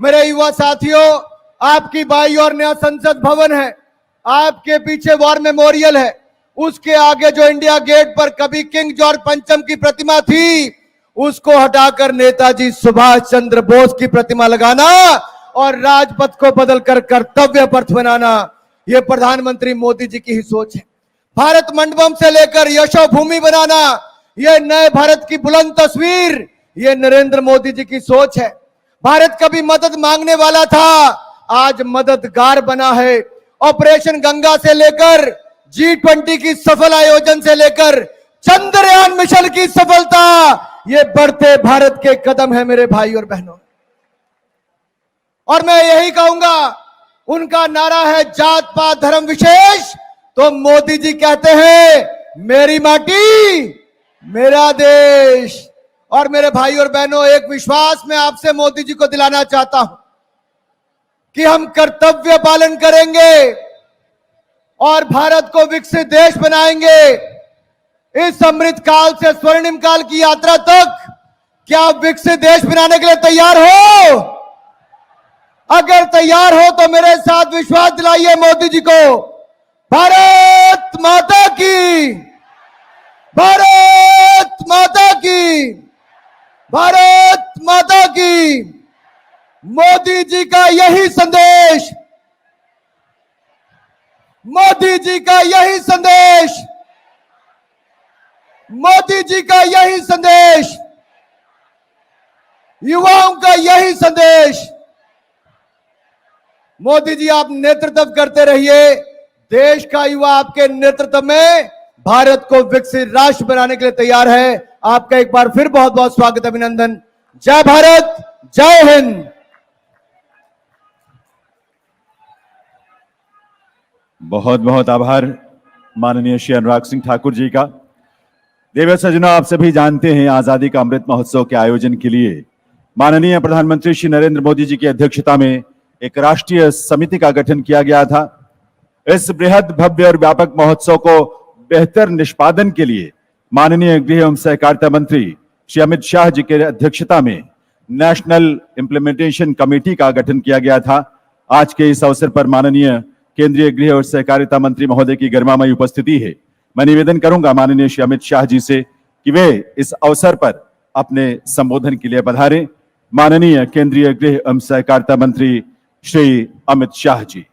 मेरे युवा साथियों, आपकी बाई और नया संसद भवन है, आपके पीछे वॉर मेमोरियल है, उसके आगे जो इंडिया गेट पर कभी किंग जॉर्ज पंचम की प्रतिमा थी उसको हटाकर नेताजी सुभाष चंद्र बोस की प्रतिमा लगाना और राजपथ को बदलकर कर्तव्य पथ बनाना, यह प्रधानमंत्री मोदी जी की ही सोच है। भारत मंडपम से लेकर यशो भूमि बनाना, यह नए भारत की बुलंद तस्वीर, यह नरेंद्र मोदी जी की सोच है। भारत कभी मदद मांगने वाला था, आज मददगार बना है। ऑपरेशन गंगा से लेकर G20 की सफल आयोजन से लेकर चंद्रयान मिशन की सफलता, ये बढ़ते भारत के कदम है मेरे भाई और बहनों। और मैं यही कहूंगा, उनका नारा है जात पात धर्म विशेष, तो मोदी जी कहते हैं मेरी माटी मेरा देश। और मेरे भाई और बहनों, एक विश्वास मैं आपसे मोदी जी को दिलाना चाहता हूं कि हम कर्तव्य पालन करेंगे और भारत को विकसित देश बनाएंगे। इस अमृत काल से स्वर्णिम काल की यात्रा तक क्या आप विकसित देश बनाने के लिए तैयार हो? अगर तैयार हो तो मेरे साथ विश्वास दिलाइए मोदी जी को। भारत माता की, भारत माता की, भारत माता की। मोदी जी का यही संदेश, मोदी जी का यही संदेश, मोदी जी का यही संदेश, युवाओं का यही संदेश। मोदी जी आप नेतृत्व करते रहिए, देश का युवा आपके नेतृत्व में भारत को विकसित राष्ट्र बनाने के लिए तैयार है। आपका एक बार फिर बहुत बहुत स्वागत, अभिनंदन। जय भारत, जय हिंद। बहुत बहुत आभार माननीय श्री अनुराग सिंह ठाकुर जी का। देव सज्जनों, आप सभी जानते हैं आजादी का अमृत महोत्सव के आयोजन के लिए माननीय प्रधानमंत्री श्री नरेंद्र मोदी जी की अध्यक्षता में एक राष्ट्रीय समिति का गठन किया गया था। इस बृहद भव्य और व्यापक महोत्सव को बेहतर निष्पादन के लिए माननीय गृह एवं सहकारिता मंत्री श्री अमित शाह जी के अध्यक्षता में नेशनल इम्प्लीमेंटेशन कमेटी का गठन किया गया था। आज के इस अवसर पर माननीय केंद्रीय गृह और सहकारिता मंत्री महोदय की गरिमामयी उपस्थिति है। मैं निवेदन करूंगा माननीय श्री अमित शाह जी से कि वे इस अवसर पर अपने संबोधन के लिए पधारें। माननीय केंद्रीय गृह एवं सहकारिता मंत्री श्री अमित शाह जी।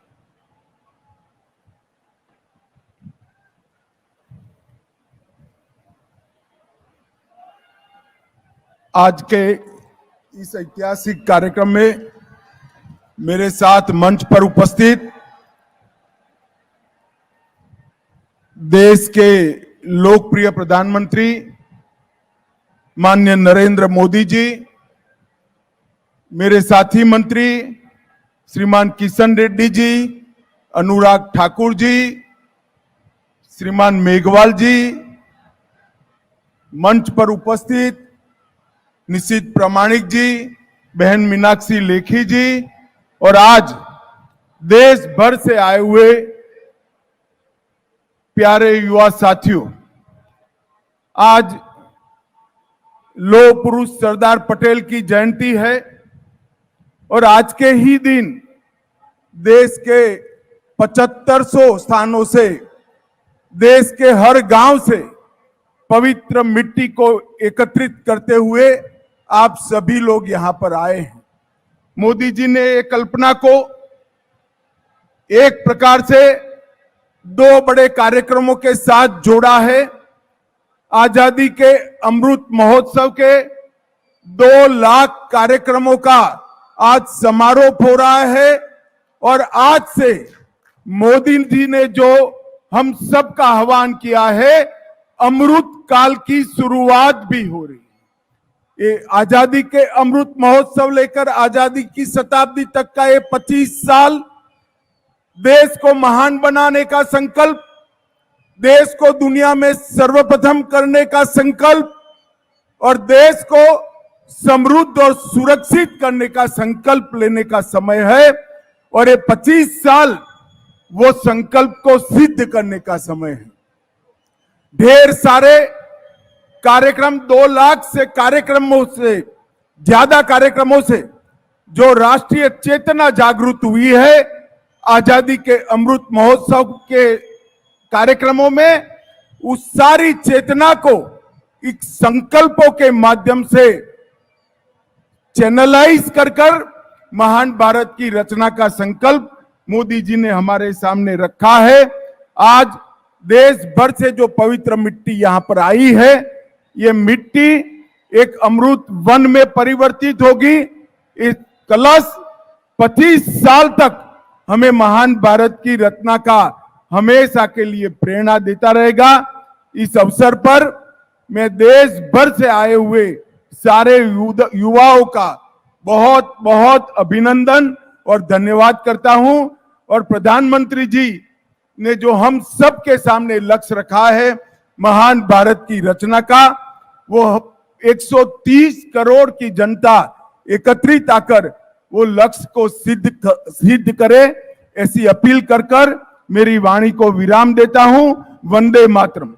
आज के इस ऐतिहासिक कार्यक्रम में मेरे साथ मंच पर उपस्थित देश के लोकप्रिय प्रधानमंत्री माननीय नरेंद्र मोदी जी, मेरे साथी मंत्री श्रीमान किशन रेड्डी जी, अनुराग ठाकुर जी, श्रीमान मेघवाल जी, मंच पर उपस्थित निशित प्रामाणिक जी, बहन मीनाक्षी लेखी जी और आज देश भर से आए हुए प्यारे युवा साथियों, आज लौह पुरुष सरदार पटेल की जयंती है और आज के ही दिन देश के 7500 स्थानों से, देश के हर गांव से पवित्र मिट्टी को एकत्रित करते हुए आप सभी लोग यहां पर आए हैं। मोदी जी ने एक कल्पना को एक प्रकार से दो बड़े कार्यक्रमों के साथ जोड़ा है। आजादी के अमृत महोत्सव के 2 लाख कार्यक्रमों का आज समारोह हो रहा है और आज से मोदी जी ने जो हम सब का आह्वान किया है, अमृत काल की शुरुआत भी हो रही है। ये आजादी के अमृत महोत्सव लेकर आजादी की शताब्दी तक का ये 25 साल देश को महान बनाने का संकल्प, देश को दुनिया में सर्वप्रथम करने का संकल्प और देश को समृद्ध और सुरक्षित करने का संकल्प लेने का समय है और ये 25 साल वो संकल्प को सिद्ध करने का समय है। ढेर सारे कार्यक्रम, 2 लाख से कार्यक्रमों से ज्यादा कार्यक्रमों से जो राष्ट्रीय चेतना जागृत हुई है, आजादी के अमृत महोत्सव के कार्यक्रमों में उस सारी चेतना को एक संकल्पों के माध्यम से चैनलाइज कर महान भारत की रचना का संकल्प मोदी जी ने हमारे सामने रखा है। आज देश भर से जो पवित्र मिट्टी यहां पर आई है, ये मिट्टी एक अमृत वन में परिवर्तित होगी। इस कलश 25 साल तक हमें महान भारत की रचना का हमेशा के लिए प्रेरणा देता रहेगा। इस अवसर पर मैं देश भर से आए हुए सारे युवाओं का बहुत बहुत अभिनंदन और धन्यवाद करता हूं और प्रधानमंत्री जी ने जो हम सब के सामने लक्ष्य रखा है महान भारत की रचना का, वो 130 करोड़ की जनता एकत्रित आकर वो लक्ष्य को सिद्ध करे, ऐसी अपील कर मेरी वाणी को विराम देता हूं। वंदे मातरम।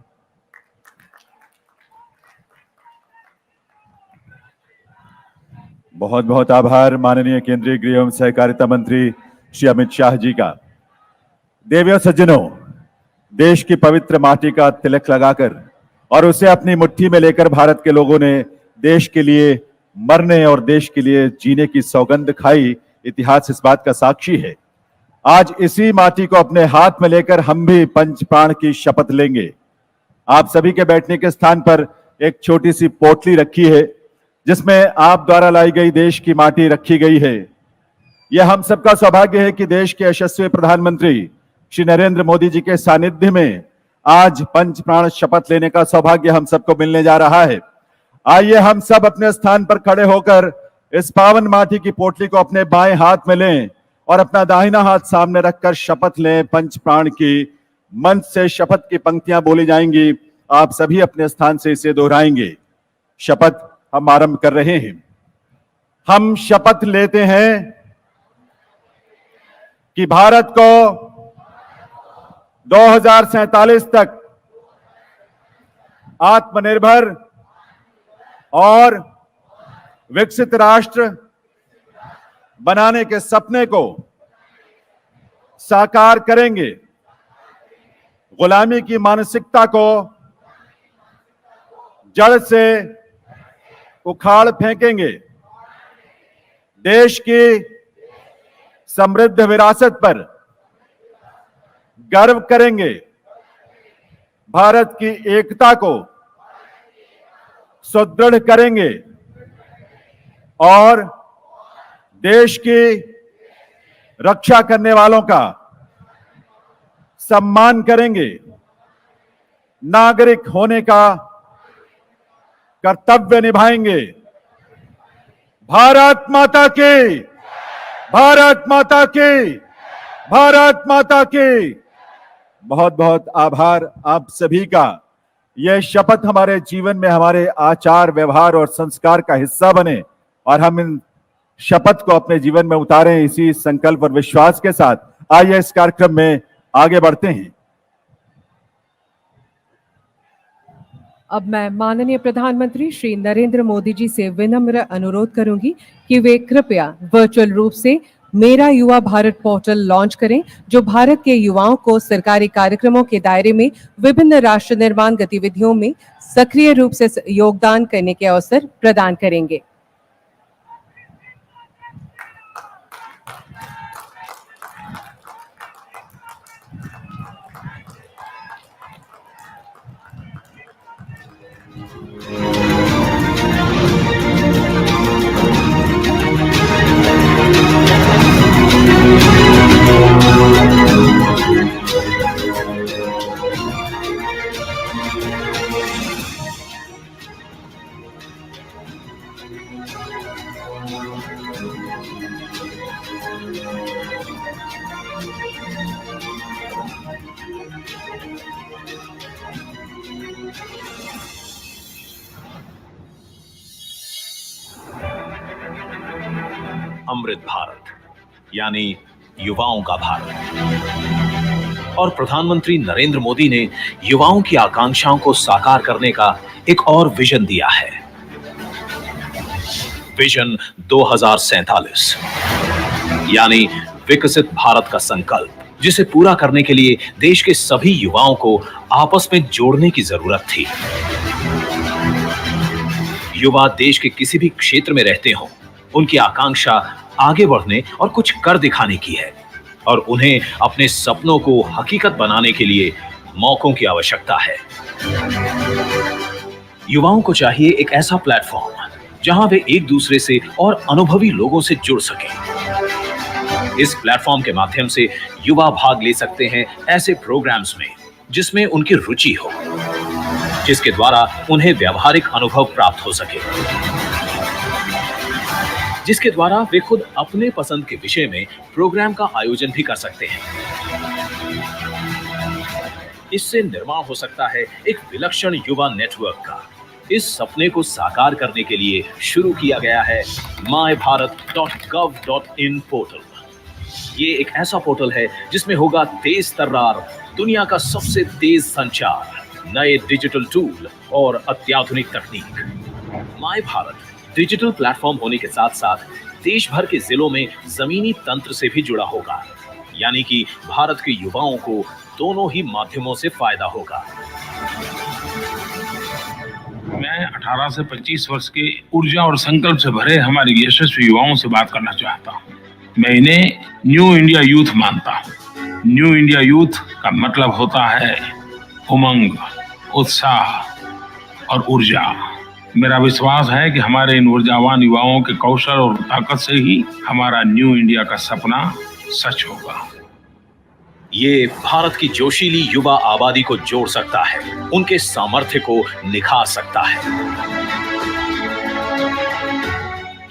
बहुत बहुत आभार माननीय केंद्रीय गृह एवं सहकारिता मंत्री श्री अमित शाह जी का। देवियों सज्जनों, देश की पवित्र माटी का तिलक लगाकर और उसे अपनी मुट्ठी में लेकर भारत के लोगों ने देश के लिए मरने और देश के लिए जीने की सौगंध खाई। इतिहास इस बात का साक्षी है। आज इसी माटी को अपने हाथ में लेकर हम भी पंच प्राण की शपथ लेंगे। आप सभी के बैठने के स्थान पर एक छोटी सी पोटली रखी है जिसमें आप द्वारा लाई गई देश की माटी रखी गई है। यह हम सबका सौभाग्य है कि देश के यशस्वी प्रधानमंत्री श्री नरेंद्र मोदी जी के सानिध्य में आज पंच प्राण शपथ लेने का सौभाग्य हम सबको मिलने जा रहा है। आइए हम सब अपने स्थान पर खड़े होकर इस पावन माटी की पोटली को अपने बाएं हाथ में लें और अपना दाहिना हाथ सामने रखकर शपथ लें पंच प्राण की। मंच से शपथ की पंक्तियां बोली जाएंगी, आप सभी अपने स्थान से इसे दोहराएंगे। शपथ हम आरंभ कर रहे हैं। हम शपथ लेते हैं कि भारत को 2047 तक आत्मनिर्भर और विकसित राष्ट्र बनाने के सपने को साकार करेंगे। गुलामी की मानसिकता को जड़ से उखाड़ फेंकेंगे। देश की समृद्ध विरासत पर गर्व करेंगे। भारत की एकता को सुदृढ़ करेंगे और देश की रक्षा करने वालों का सम्मान करेंगे। नागरिक होने का कर्तव्य निभाएंगे। भारत माता की, भारत माता की, भारत माता की। बहुत बहुत आभार आप सभी का। यह शपथ हमारे जीवन में हमारे आचार व्यवहार और संस्कार का हिस्सा बने और हम इन शपथ को अपने जीवन में उतारें। इसी संकल्प और विश्वास के साथ आइए इस कार्यक्रम में आगे बढ़ते हैं। अब मैं माननीय प्रधानमंत्री श्री नरेंद्र मोदी जी से विनम्र अनुरोध करूंगी कि वे कृपया वर्चुअल रूप से मेरा युवा भारत पोर्टल लॉन्च करें, जो भारत के युवाओं को सरकारी कार्यक्रमों के दायरे में विभिन्न राष्ट्र निर्माण गतिविधियों में सक्रिय रूप से योगदान करने के अवसर प्रदान करेंगे। अमृत भारत यानी युवाओं का भारत और प्रधानमंत्री नरेंद्र मोदी ने युवाओं की आकांक्षाओं को साकार करने का एक और विजन दिया है। विजन 2047 यानी विकसित भारत का संकल्प, जिसे पूरा करने के लिए देश के सभी युवाओं को आपस में जोड़ने की जरूरत थी। युवा देश के किसी भी क्षेत्र में रहते हों, उनकी आकांक्षा आगे बढ़ने और कुछ कर दिखाने की है और उन्हें अपने सपनों को हकीकत बनाने के लिए मौकों की आवश्यकता है। युवाओं को चाहिए एक ऐसा प्लेटफॉर्म जहां वे एक दूसरे से और अनुभवी लोगों से जुड़ सकें। इस प्लेटफॉर्म के माध्यम से युवा भाग ले सकते हैं ऐसे प्रोग्राम्स में जिसमें उनकी रुचि हो, जिसके द्वारा उन्हें व्यावहारिक अनुभव प्राप्त हो सके, जिसके द्वारा वे खुद अपने पसंद के विषय में प्रोग्राम का आयोजन भी कर सकते हैं। इससे निर्माण हो सकता है एक विलक्षण युवा नेटवर्क का। इस सपने को साकार करने के लिए शुरू किया गया है mybharat.gov.in पोर्टल। ये एक ऐसा पोर्टल है जिसमें होगा तेज तर्रार दुनिया का सबसे तेज संचार, नए डिजिटल टूल और अत्याधुनिक तकनीक। माय भारत डिजिटल प्लेटफॉर्म होने के साथ साथ देश भर के जिलों में जमीनी तंत्र से भी जुड़ा होगा, यानी कि भारत के युवाओं को दोनों ही माध्यमों से फायदा होगा। मैं 18 से 25 वर्ष के ऊर्जा और संकल्प से भरे हमारे यशस्वी युवाओं से बात करना चाहता हूं। मैं इन्हें न्यू इंडिया यूथ मानता हूँ। न्यू इंडिया यूथ का मतलब होता है उमंग, उत्साह और ऊर्जा। मेरा विश्वास है कि हमारे इन ऊर्जावान युवाओं के कौशल और ताकत से ही हमारा न्यू इंडिया का सपना सच होगा। ये भारत की जोशीली युवा आबादी को जोड़ सकता है, उनके सामर्थ्य को निखार सकता है।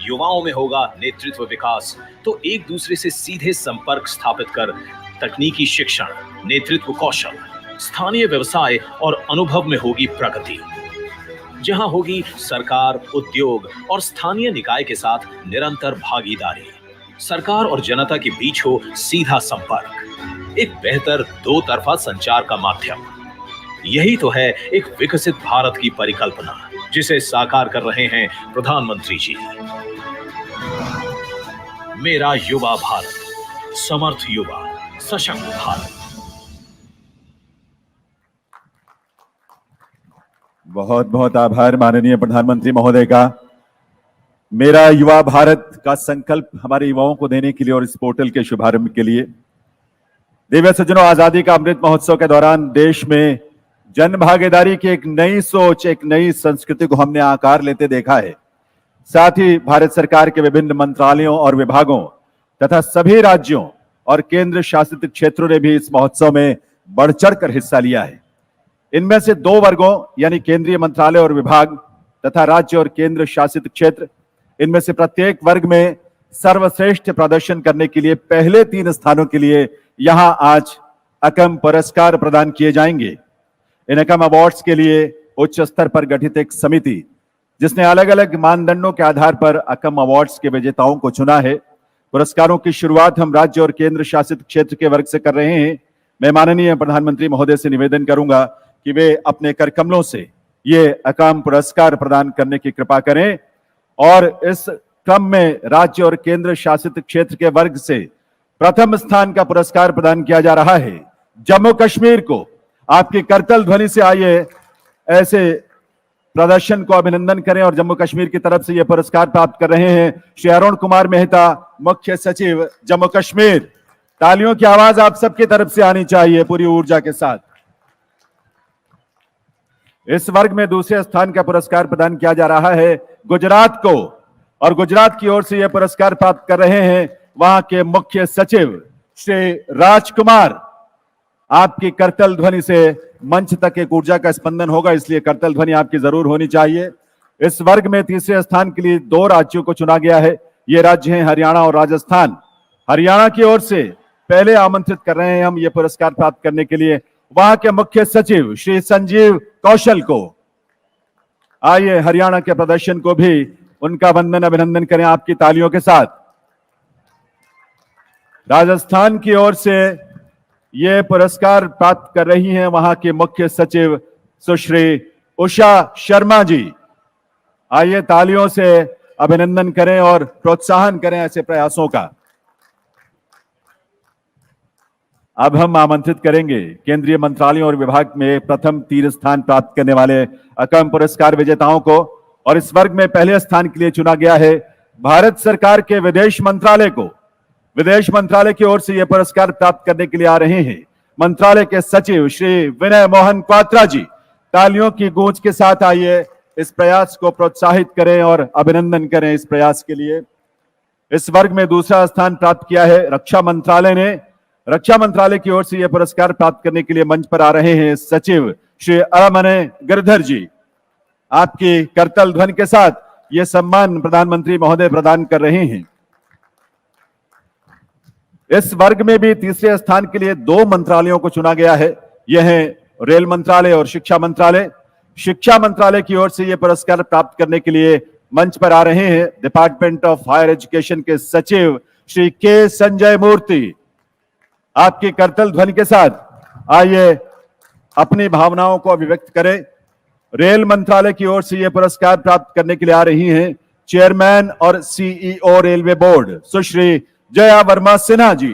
युवाओं में होगा नेतृत्व विकास, तो एक दूसरे से सीधे संपर्क स्थापित कर तकनीकी शिक्षण, नेतृत्व कौशल, स्थानीय व्यवसाय और अनुभव में होगी प्रगति। जहां होगी सरकार, उद्योग और स्थानीय निकाय के साथ निरंतर भागीदारी। सरकार और जनता के बीच हो सीधा संपर्क, एक बेहतर दो तरफा संचार का माध्यम। यही तो है एक विकसित भारत की परिकल्पना, जिसे साकार कर रहे हैं प्रधानमंत्री जी। मेरा युवा भारत, समर्थ युवा, सशक्त भारत। बहुत बहुत आभार माननीय प्रधानमंत्री महोदय का। मेरा युवा भारत का संकल्प हमारे युवाओं को देने के लिए और इस पोर्टल के शुभारंभ के लिए। दिव्य सज्जनों, आजादी का अमृत महोत्सव के दौरान देश में जन भागीदारी की एक नई सोच, एक नई संस्कृति को हमने आकार लेते देखा है। साथ ही भारत सरकार के विभिन्न मंत्रालयों और विभागों तथा सभी राज्यों और केंद्र शासित क्षेत्रों ने भी इस महोत्सव में बढ़ चढ़कर हिस्सा लिया है। इनमें से दो वर्गों यानी केंद्रीय मंत्रालय और विभाग तथा राज्य और केंद्र शासित क्षेत्र, इनमें से प्रत्येक वर्ग में सर्वश्रेष्ठ प्रदर्शन करने के लिए पहले 3 स्थानों के लिए यहां आज अकम पुरस्कार प्रदान किए जाएंगे। इन अकम अवार्ड्स के लिए उच्च स्तर पर गठित एक समिति, जिसने अलग अलग मानदंडों के आधार पर अकम अवार्ड्स के विजेताओं को चुना है। पुरस्कारों की शुरुआत हम राज्य और केंद्र शासित क्षेत्र के वर्ग से कर रहे हैं। मैं माननीय प्रधानमंत्री महोदय से निवेदन करूंगा कि वे अपने करकमलों से ये अकाम पुरस्कार प्रदान करने की कृपा करें। और इस क्रम में राज्य और केंद्र शासित क्षेत्र के वर्ग से प्रथम स्थान का पुरस्कार प्रदान किया जा रहा है जम्मू कश्मीर को। आपकी करतल ध्वनि से आइए ऐसे प्रदर्शन को अभिनंदन करें। और जम्मू कश्मीर की तरफ से यह पुरस्कार प्राप्त कर रहे हैं श्री अरुण कुमार मेहता, मुख्य सचिव जम्मू कश्मीर। तालियों की आवाज आप सबकी तरफ से आनी चाहिए पूरी ऊर्जा के साथ। इस वर्ग में दूसरे स्थान का पुरस्कार प्रदान किया जा रहा है गुजरात को, और गुजरात की ओर से यह पुरस्कार प्राप्त कर रहे हैं वहां के मुख्य सचिव श्री राजकुमार। आपकी करतल ध्वनि से मंच तक एक ऊर्जा का स्पंदन होगा, इसलिए करतल ध्वनि आपकी जरूर होनी चाहिए। इस वर्ग में तीसरे स्थान के लिए 2 राज्यों को चुना गया है। ये राज्य हैं हरियाणा और राजस्थान। हरियाणा की ओर से पहले आमंत्रित कर रहे हैं हम ये पुरस्कार प्राप्त करने के लिए वहां के मुख्य सचिव श्री संजीव कौशल को। आइए हरियाणा के प्रदर्शन को भी उनका वंदन अभिनंदन करें आपकी तालियों के साथ। राजस्थान की ओर से ये पुरस्कार प्राप्त कर रही हैं वहां के मुख्य सचिव सुश्री उषा शर्मा जी। आइए तालियों से अभिनंदन करें और प्रोत्साहन करें ऐसे प्रयासों का। अब हम आमंत्रित करेंगे केंद्रीय मंत्रालयों और विभाग में प्रथम 3 स्थान प्राप्त करने वाले अकम पुरस्कार विजेताओं को। और इस वर्ग में पहले स्थान के लिए चुना गया है भारत सरकार के विदेश मंत्रालय को। विदेश मंत्रालय की ओर से यह पुरस्कार प्राप्त करने के लिए आ रहे हैं मंत्रालय के सचिव श्री विनय मोहन क्वात्रा जी। तालियों की गूंज के साथ आइए इस प्रयास को प्रोत्साहित करें और अभिनंदन करें इस प्रयास के लिए। इस वर्ग में दूसरा स्थान प्राप्त किया है रक्षा मंत्रालय ने। रक्षा मंत्रालय की ओर से यह पुरस्कार प्राप्त करने के लिए मंच पर आ रहे हैं सचिव श्री अरमने गिरधर जी। आपकी करतल ध्वनि के साथ यह सम्मान प्रधानमंत्री महोदय प्रदान कर रहे हैं। इस वर्ग में भी तीसरे स्थान के लिए 2 मंत्रालयों को चुना गया है। यह है रेल मंत्रालय और शिक्षा मंत्रालय। शिक्षा मंत्रालय की ओर से यह पुरस्कार प्राप्त करने के लिए मंच पर आ रहे हैं डिपार्टमेंट ऑफ हायर एजुकेशन के सचिव श्री के संजय मूर्ति। आपकी करतल ध्वनि के साथ आइए अपनी भावनाओं को अभिव्यक्त करें। रेल मंत्रालय की ओर से यह पुरस्कार प्राप्त करने के लिए आ रही हैं चेयरमैन और CEO railway board Sushri Jaya Verma Sinha ji.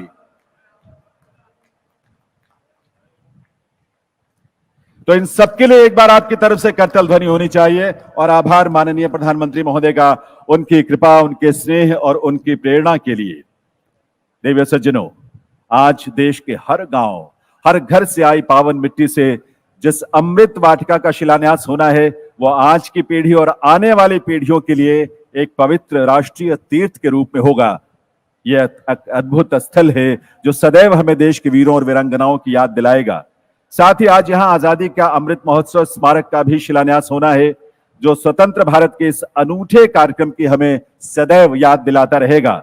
तो इन सबके लिए एक बार आपकी तरफ से करतल ध्वनि होनी चाहिए और आभार माननीय प्रधानमंत्री महोदय का उनकी कृपा, उनके स्नेह और उनकी प्रेरणा के लिए। देवी सज्जनों, आज देश के हर गांव, हर घर से आई पावन मिट्टी से जिस अमृत वाटिका का शिलान्यास होना है, वो आज की पीढ़ी और आने वाली पीढ़ियों के लिए एक पवित्र राष्ट्रीय तीर्थ के रूप में होगा। यह अद्भुत स्थल है जो सदैव हमें देश के वीरों और वीरांगनाओं की याद दिलाएगा। साथ ही आज यहां आजादी का अमृत महोत्सव स्मारक का भी शिलान्यास होना है, जो स्वतंत्र भारत के इस अनूठे कार्यक्रम की हमें सदैव याद दिलाता रहेगा।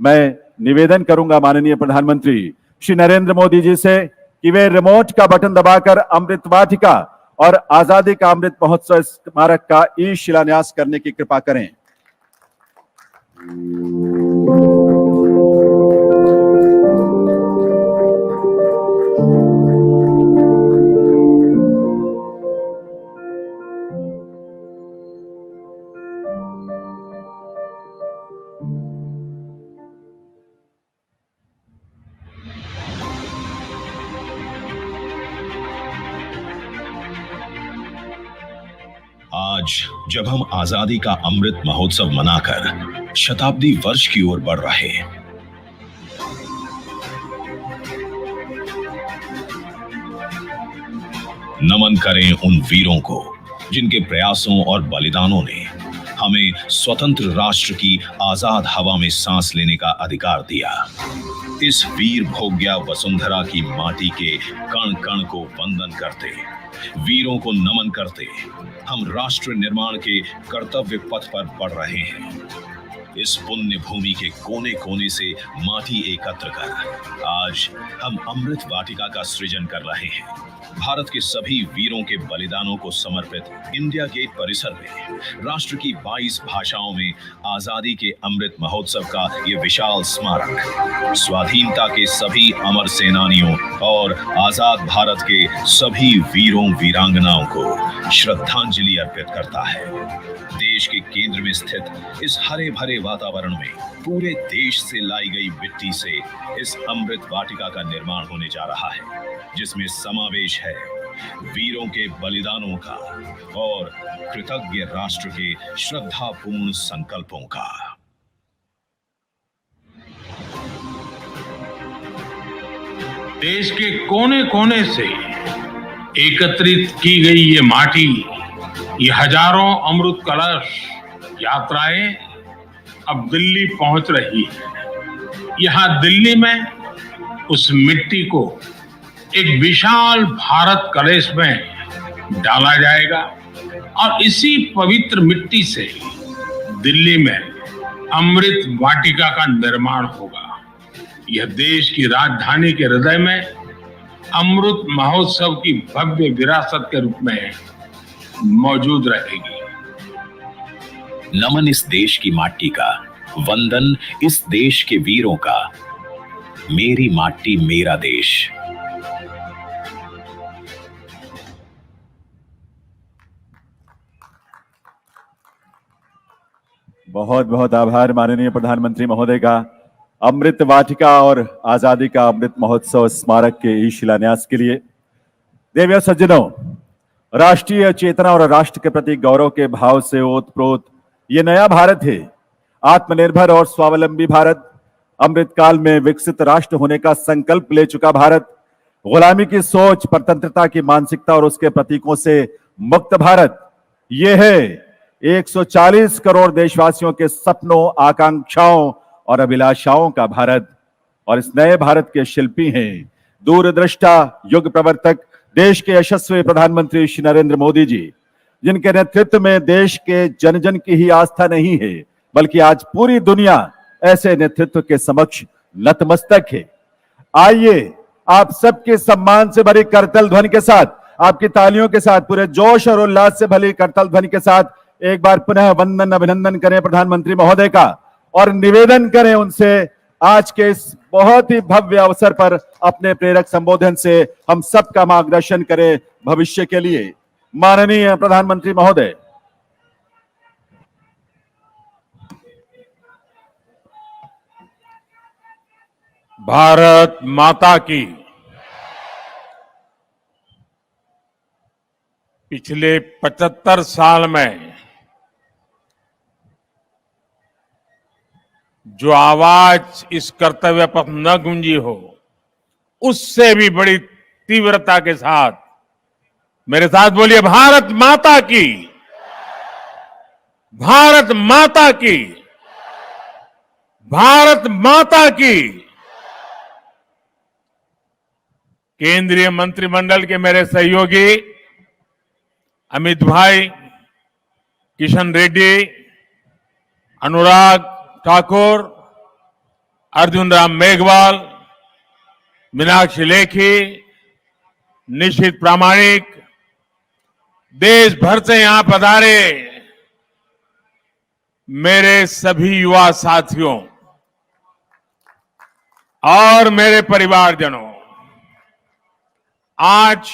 मैं निवेदन करूंगा माननीय प्रधानमंत्री श्री नरेंद्र मोदी जी से कि वे रिमोट का बटन दबाकर अमृत वाटिका और आजादी का अमृत महोत्सव स्मारक का ई शिलान्यास करने की कृपा करें। आज जब हम आजादी का अमृत महोत्सव मनाकर शताब्दी वर्ष की ओर बढ़ रहे हैं, नमन करें उन वीरों को जिनके प्रयासों और बलिदानों ने हमें स्वतंत्र राष्ट्र की आजाद हवा में सांस लेने का अधिकार दिया। इस वीर भोग्या वसुंधरा की माटी के कण कण को वंदन करते, वीरों को नमन करते हम राष्ट्र निर्माण के कर्तव्य पथ पर बढ़ रहे हैं। इस पुण्य भूमि के कोने कोने से माटी एकत्र कर आज हम अमृत वाटिका का सृजन कर रहे हैं। भारत के सभी वीरों के बलिदानों को समर्पित इंडिया गेट परिसर में राष्ट्र की 22 भाषाओं में आजादी के अमृत महोत्सव का ये विशाल स्मारक स्वाधीनता के सभी अमर सेनानियों और आजाद भारत के सभी वीरों वीरांगनाओं को श्रद्धांजलि अर्पित करता है। देश के केंद्र में स्थित इस हरे भरे वातावरण में पूरे देश से लाई गई मिट्टी से इस अमृत वाटिका का निर्माण होने जा रहा है, जिसमें समावेश है वीरों के बलिदानों का और कृतज्ञ राष्ट्र के श्रद्धापूर्ण संकल्पों का। देश के कोने कोने से एकत्रित की गई ये माटी, ये हजारों अमृत कलश यात्राएं अब दिल्ली पहुंच रही है। यहां दिल्ली में उस मिट्टी को एक विशाल भारत कलश में डाला जाएगा और इसी पवित्र मिट्टी से दिल्ली में अमृत वाटिका का निर्माण होगा। यह देश की राजधानी के हृदय में अमृत महोत्सव की भव्य विरासत के रूप में मौजूद रहेगी। नमन इस देश की माटी का, वंदन इस देश के वीरों का। मेरी माटी मेरा देश। बहुत बहुत आभार माननीय प्रधानमंत्री महोदय का। अमृत वाटिका और आजादी का अमृत महोत्सव स्मारक के ई शिलान्यास के लिए। देवी सज्जनों, राष्ट्रीय चेतना और राष्ट्र के प्रति गौरव के भाव से ओतप्रोत ये नया भारत है, आत्मनिर्भर और स्वावलंबी भारत, अमृत काल में विकसित राष्ट्र होने का संकल्प ले चुका भारत, गुलामी की सोच, परतंत्रता की मानसिकता और उसके प्रतीकों से मुक्त भारत। ये है 140 करोड़ देशवासियों के सपनों, आकांक्षाओं और अभिलाषाओं का भारत। और इस नए भारत के शिल्पी हैं दूरदृष्टा, युग प्रवर्तक, देश के यशस्वी प्रधानमंत्री श्री नरेंद्र मोदी जी, जिनके नेतृत्व में देश के जन जन की ही आस्था नहीं है, बल्कि आज पूरी दुनिया ऐसे नेतृत्व के समक्ष नतमस्तक है। आइए आप सबके सम्मान से भरी करतल ध्वनि के साथ, आपकी तालियों के साथ, पूरे जोश और उल्लास से भरी करतल ध्वनि के साथ एक बार पुनः वंदन, अभिनंदन करें प्रधानमंत्री महोदय का और निवेदन करें उनसे आज के इस बहुत ही भव्य अवसर पर अपने प्रेरक संबोधन से हम सबका मार्गदर्शन करें भविष्य के लिए। माननीय प्रधानमंत्री महोदय। भारत माता की। पिछले 75 साल में जो आवाज इस कर्तव्य पथ न गूंजी हो, उससे भी बड़ी तीव्रता के साथ मेरे साथ बोलिए, भारत माता की, भारत माता की, भारत माता की। केंद्रीय मंत्रिमंडल के मेरे सहयोगी अमित भाई, किशन रेड्डी, अनुराग ठाकुर, अर्जुन राम मेघवाल, मीनाक्षी लेखी, निशित प्रामाणिक, देश भर से यहां पधारे मेरे सभी युवा साथियों और मेरे परिवारजनों, आज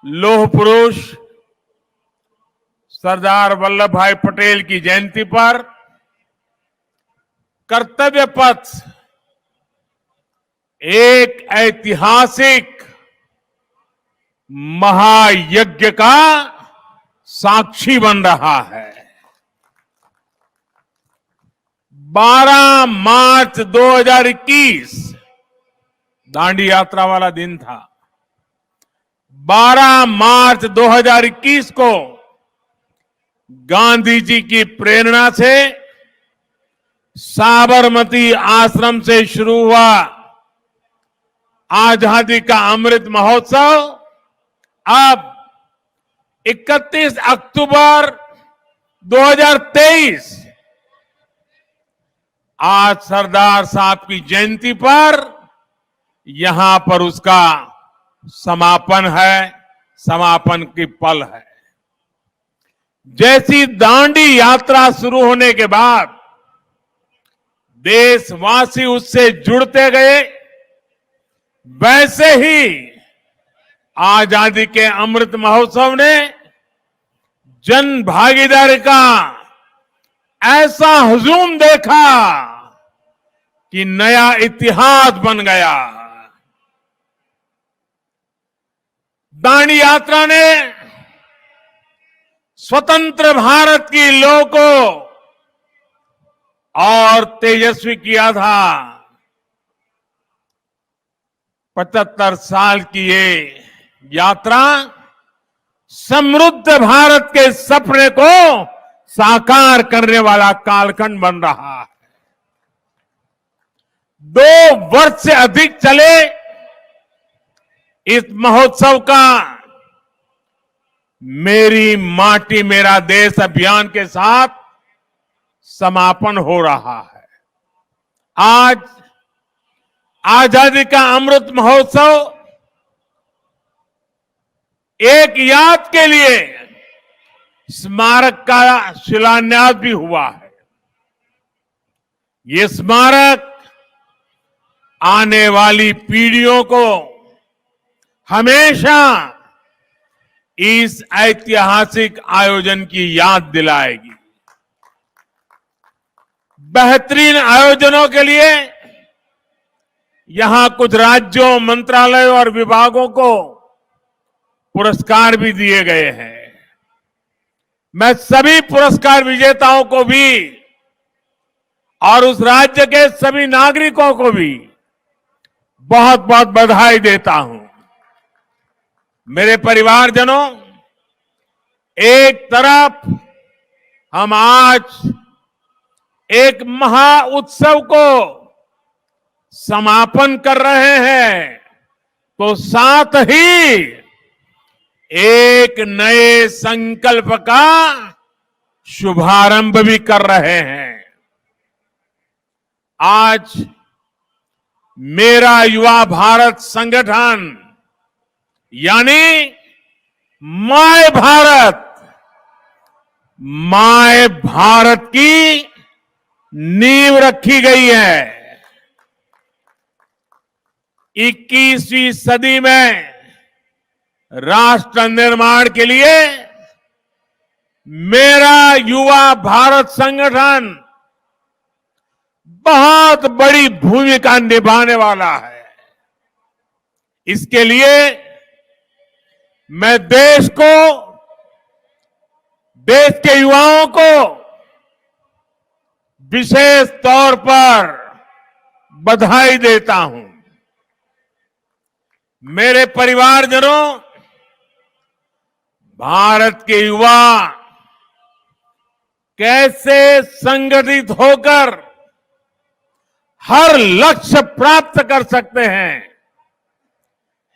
लौह पुरुष सरदार वल्लभ भाई पटेल की जयंती पर कर्तव्य पथ एक ऐतिहासिक महायज्ञ का साक्षी बन रहा है। 12 मार्च 2021 दांडी यात्रा वाला दिन था। 12 मार्च 2021 को गांधी जी की प्रेरणा से साबरमती आश्रम से शुरू हुआ आजादी का अमृत महोत्सव अब 31 अक्टूबर 2023 आज सरदार साहब की जयंती पर यहां पर उसका समापन है, समापन की पल है। जैसी दांडी यात्रा शुरू होने के बाद देशवासी उससे जुड़ते गए, वैसे ही आजादी के अमृत महोत्सव ने जन भागीदारी का ऐसा हुजूम देखा कि नया इतिहास बन गया। दांडी यात्रा ने स्वतंत्र भारत की लौ को और तेजस्वी किया था। 75 साल की ये यात्रा समृद्ध भारत के सपने को साकार करने वाला कालखंड बन रहा है। 2 वर्ष से अधिक चले इस महोत्सव का मेरी माटी मेरा देश अभियान के साथ समापन हो रहा है। आज आजादी का अमृत महोत्सव एक याद के लिए स्मारक का शिलान्यास भी हुआ है। ये स्मारक आने वाली पीढ़ियों को हमेशा इस ऐतिहासिक आयोजन की याद दिलाएगी। बेहतरीन आयोजनों के लिए यहां कुछ राज्यों, मंत्रालयों और विभागों को पुरस्कार भी दिए गए हैं। मैं सभी पुरस्कार विजेताओं को भी और उस राज्य के सभी नागरिकों को भी बहुत बहुत बधाई देता हूं। मेरे परिवारजनों, एक तरफ हम आज एक महा उत्सव को समापन कर रहे हैं, तो साथ ही एक नए संकल्प का शुभारंभ भी कर रहे हैं। आज मेरा युवा भारत संगठन यानी माय भारत की नींव रखी गई है। 21वीं सदी में राष्ट्र निर्माण के लिए मेरा युवा भारत संगठन बहुत बड़ी भूमिका निभाने वाला है। इसके लिए मैं देश को, देश के युवाओं को विशेष तौर पर बधाई देता हूं। मेरे परिवारजनों, भारत के युवा कैसे संगठित होकर हर लक्ष्य प्राप्त कर सकते हैं,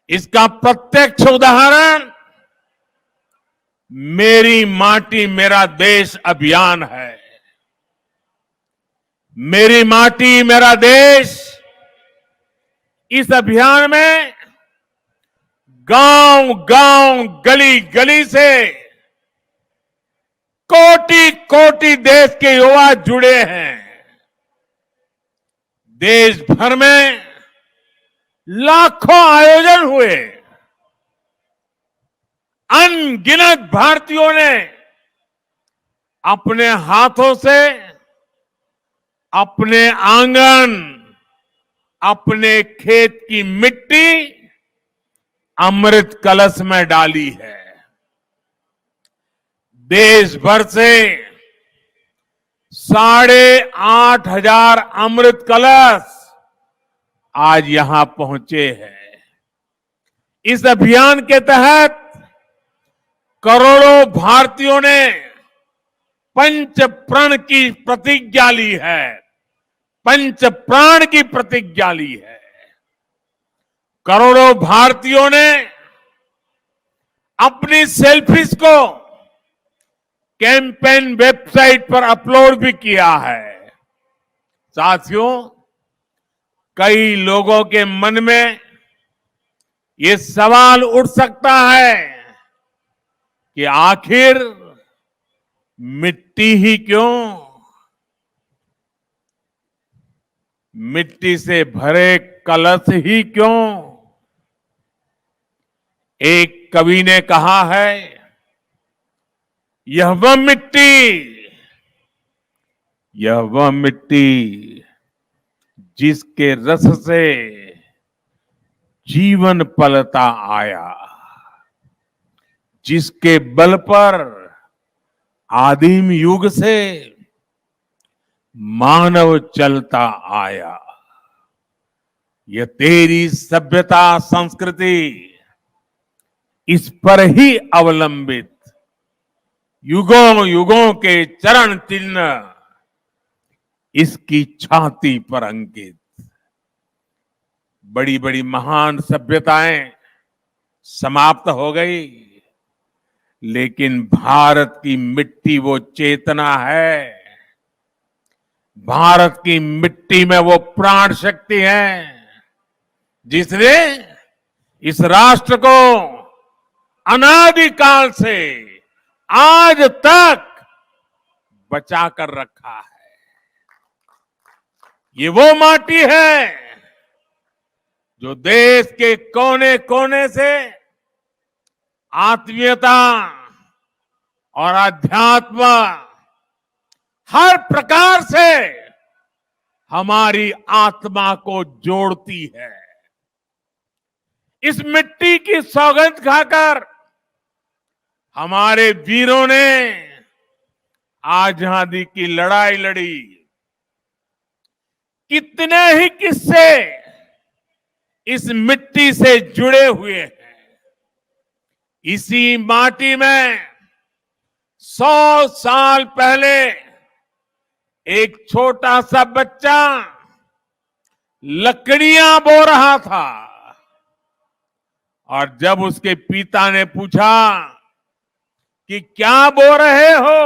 इसका प्रत्यक्ष उदाहरण मेरी माटी मेरा देश अभियान है। मेरी माटी मेरा देश, इस अभियान में गांव गांव गली गली से कोटि कोटि देश के युवा जुड़े हैं। देश भर में लाखों आयोजन हुए। अनगिनत भारतीयों ने अपने हाथों से अपने आंगन, अपने खेत की मिट्टी अमृत कलश में डाली है। देश भर से 8,500 अमृत कलश आज यहां पहुंचे हैं। इस अभियान के तहत करोड़ों भारतीयों ने पंच प्रण की प्रतिज्ञा ली है। पंच प्राण की प्रतिज्ञा ली है। करोड़ों भारतीयों ने अपनी सेल्फीज को कैंपेन वेबसाइट पर अपलोड भी किया है। साथियों, कई लोगों के मन में ये सवाल उठ सकता है कि आखिर मिट्टी ही क्यों? मिट्टी से भरे कलश ही क्यों? एक कवि ने कहा है, यह वह मिट्टी जिसके रस से जीवन पलता आया, जिसके बल पर आदिम युग से मानव चलता आया। यह तेरी सभ्यता संस्कृति, इस पर ही अवलंबित युगों युगों के चरण चिन्ह इसकी छाती पर अंकित। बड़ी बड़ी महान सभ्यताएं समाप्त हो गई, लेकिन भारत की मिट्टी वो चेतना है, भारत की मिट्टी में वो प्राण शक्ति है जिसने इस राष्ट्र को अनादिकाल से आज तक बचा कर रखा है। ये वो माटी है जो देश के कोने कोने से आत्मीयता और अध्यात्म हर प्रकार से हमारी आत्मा को जोड़ती है। इस मिट्टी की सौगंध खाकर हमारे वीरों ने आजादी की लड़ाई लड़ी। कितने ही किस्से इस मिट्टी से जुड़े हुए हैं। इसी माटी में 100 साल पहले एक छोटा सा बच्चा लकड़ियां बो रहा था, और जब उसके पिता ने पूछा कि क्या बो रहे हो,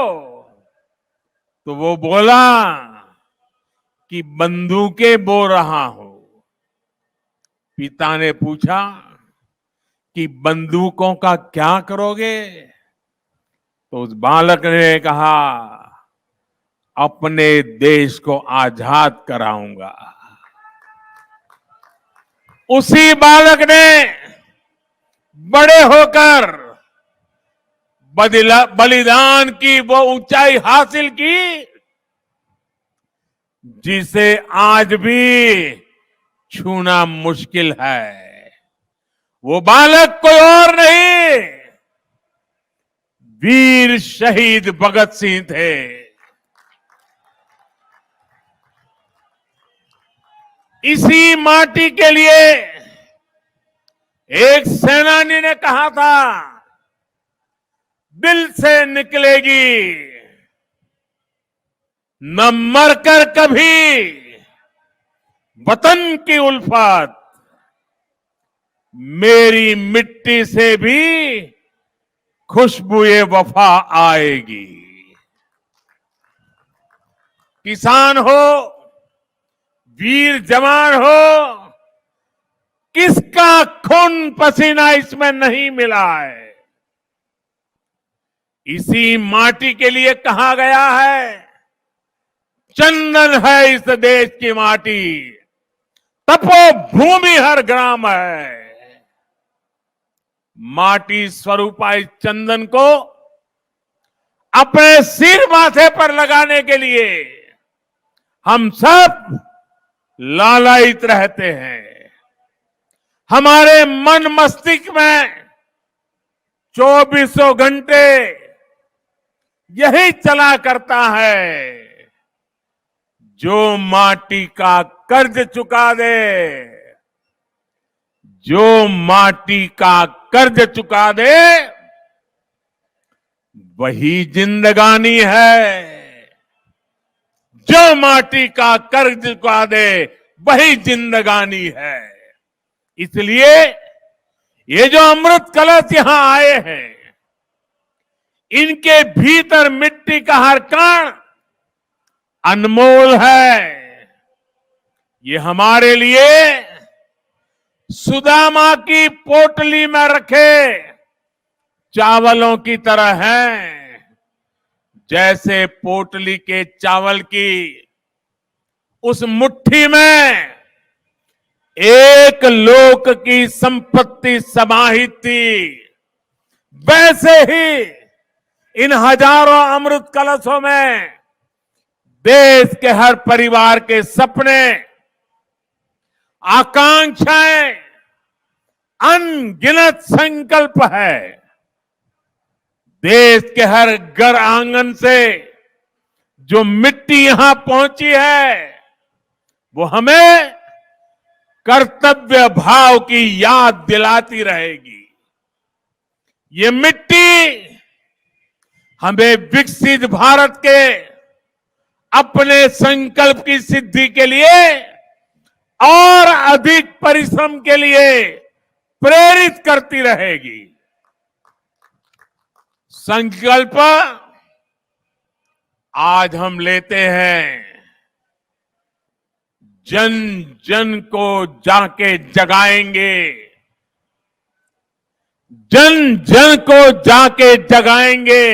तो वो बोला कि बंदूकें बो रहा हूं। पिता ने पूछा कि बंदूकों का क्या करोगे? तो उस बालक ने कहा, अपने देश को आजाद कराऊंगा। उसी बालक ने बड़े होकर बलिदान की वो ऊंचाई हासिल की जिसे आज भी छूना मुश्किल है। वो बालक कोई और नहीं, वीर शहीद भगत सिंह थे। इसी माटी के लिए एक सेनानी ने कहा था, दिल से निकलेगी न मरकर कभी वतन की उल्फत, मेरी मिट्टी से भी खुशबुए वफा आएगी। किसान हो, वीर जवान हो, किसका खून पसीना इसमें नहीं मिला है। इसी माटी के लिए कहा गया है, चंदन है इस देश की माटी, तपोभूमि हर ग्राम है। माटी स्वरूपा इस चंदन को अपने सिर माथे पर लगाने के लिए हम सब लालायित रहते हैं। हमारे मन मस्तिष्क में 24 घंटे यही चला करता है, जो माटी का कर्ज चुका दे, जो माटी का कर्ज चुका दे, वही जिंदगानी है। जो माटी का कर्ज चुका दे, वही जिंदगानी है। इसलिए ये जो अमृत कलश यहां आए हैं, इनके भीतर मिट्टी का हर कण अनमोल है। ये हमारे लिए सुदामा की पोटली में रखे चावलों की तरह हैं। जैसे पोटली के चावल की उस मुट्ठी में एक लोक की संपत्ति समाहित थी, वैसे ही इन हजारों अमृत कलशों में देश के हर परिवार के सपने, आकांक्षाएं, अनगिनत संकल्प है। देश के हर घर आंगन से जो मिट्टी यहां पहुंची है, वो हमें कर्तव्य भाव की याद दिलाती रहेगी। ये मिट्टी हमें विकसित भारत के अपने संकल्प की सिद्धि के लिए और अधिक परिश्रम के लिए प्रेरित करती रहेगी। संकल्प आज हम लेते हैं, जन जन को जाके जगाएंगे, जन जन को जाके जगाएंगे।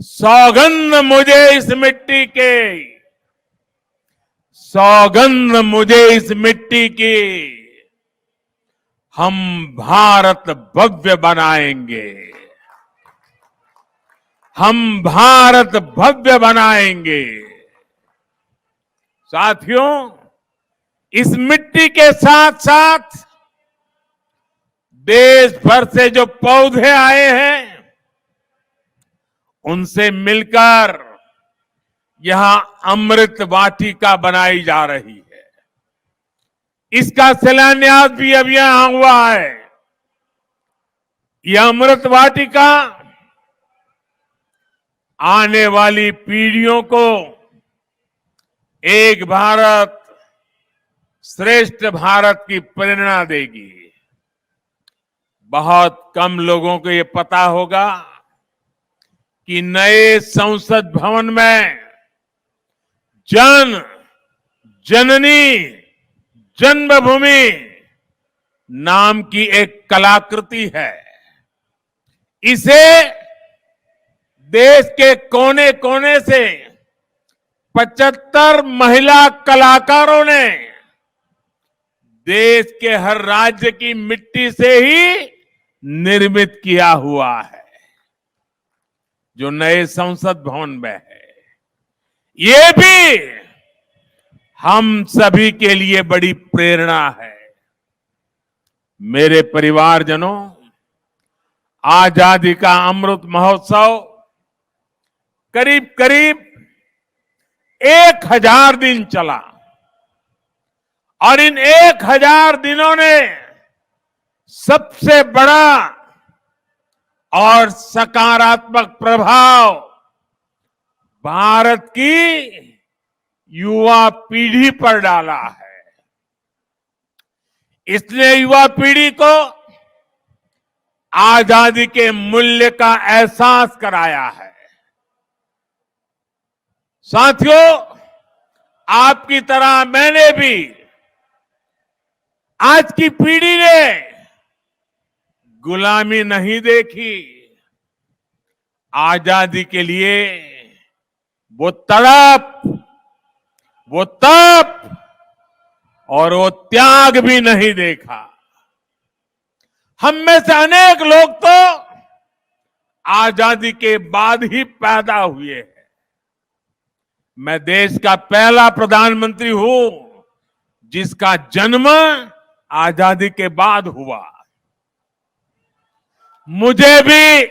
सौगंध मुझे इस मिट्टी के, सौगंध मुझे इस मिट्टी की, हम भारत भव्य बनाएंगे, हम भारत भव्य बनाएंगे। साथियों, इस मिट्टी के साथ साथ देश भर से जो पौधे आए हैं, उनसे मिलकर यहां अमृत वाटिका बनाई जा रही है। इसका शिलान्यास भी अभी यहां हुआ है। यह अमृत वाटिका आने वाली पीढ़ियों को एक भारत श्रेष्ठ भारत की प्रेरणा देगी। बहुत कम लोगों को ये पता होगा कि नए संसद भवन में जन जननी जन्मभूमि नाम की एक कलाकृति है। इसे देश के कोने कोने से 75 महिला कलाकारों ने देश के हर राज्य की मिट्टी से ही निर्मित किया हुआ है, जो नए संसद भवन में है। ये भी हम सभी के लिए बड़ी प्रेरणा है। मेरे परिवारजनों, आजादी का अमृत महोत्सव करीब करीब 1000 दिन चला। और इन 1000 दिनों ने सबसे बड़ा और सकारात्मक प्रभाव भारत की युवा पीढ़ी पर डाला है। इसने युवा पीढ़ी को आजादी के मूल्य का एहसास कराया है। साथियों, आपकी तरह मैंने भी आज की पीढ़ी ने गुलामी नहीं देखी। आजादी के लिए वो तड़प, वो तप और वो त्याग भी नहीं देखा। हम में से अनेक लोग तो आजादी के बाद ही पैदा हुए हैं। मैं देश का पहला प्रधानमंत्री हूं जिसका जन्म आजादी के बाद हुआ। मुझे भी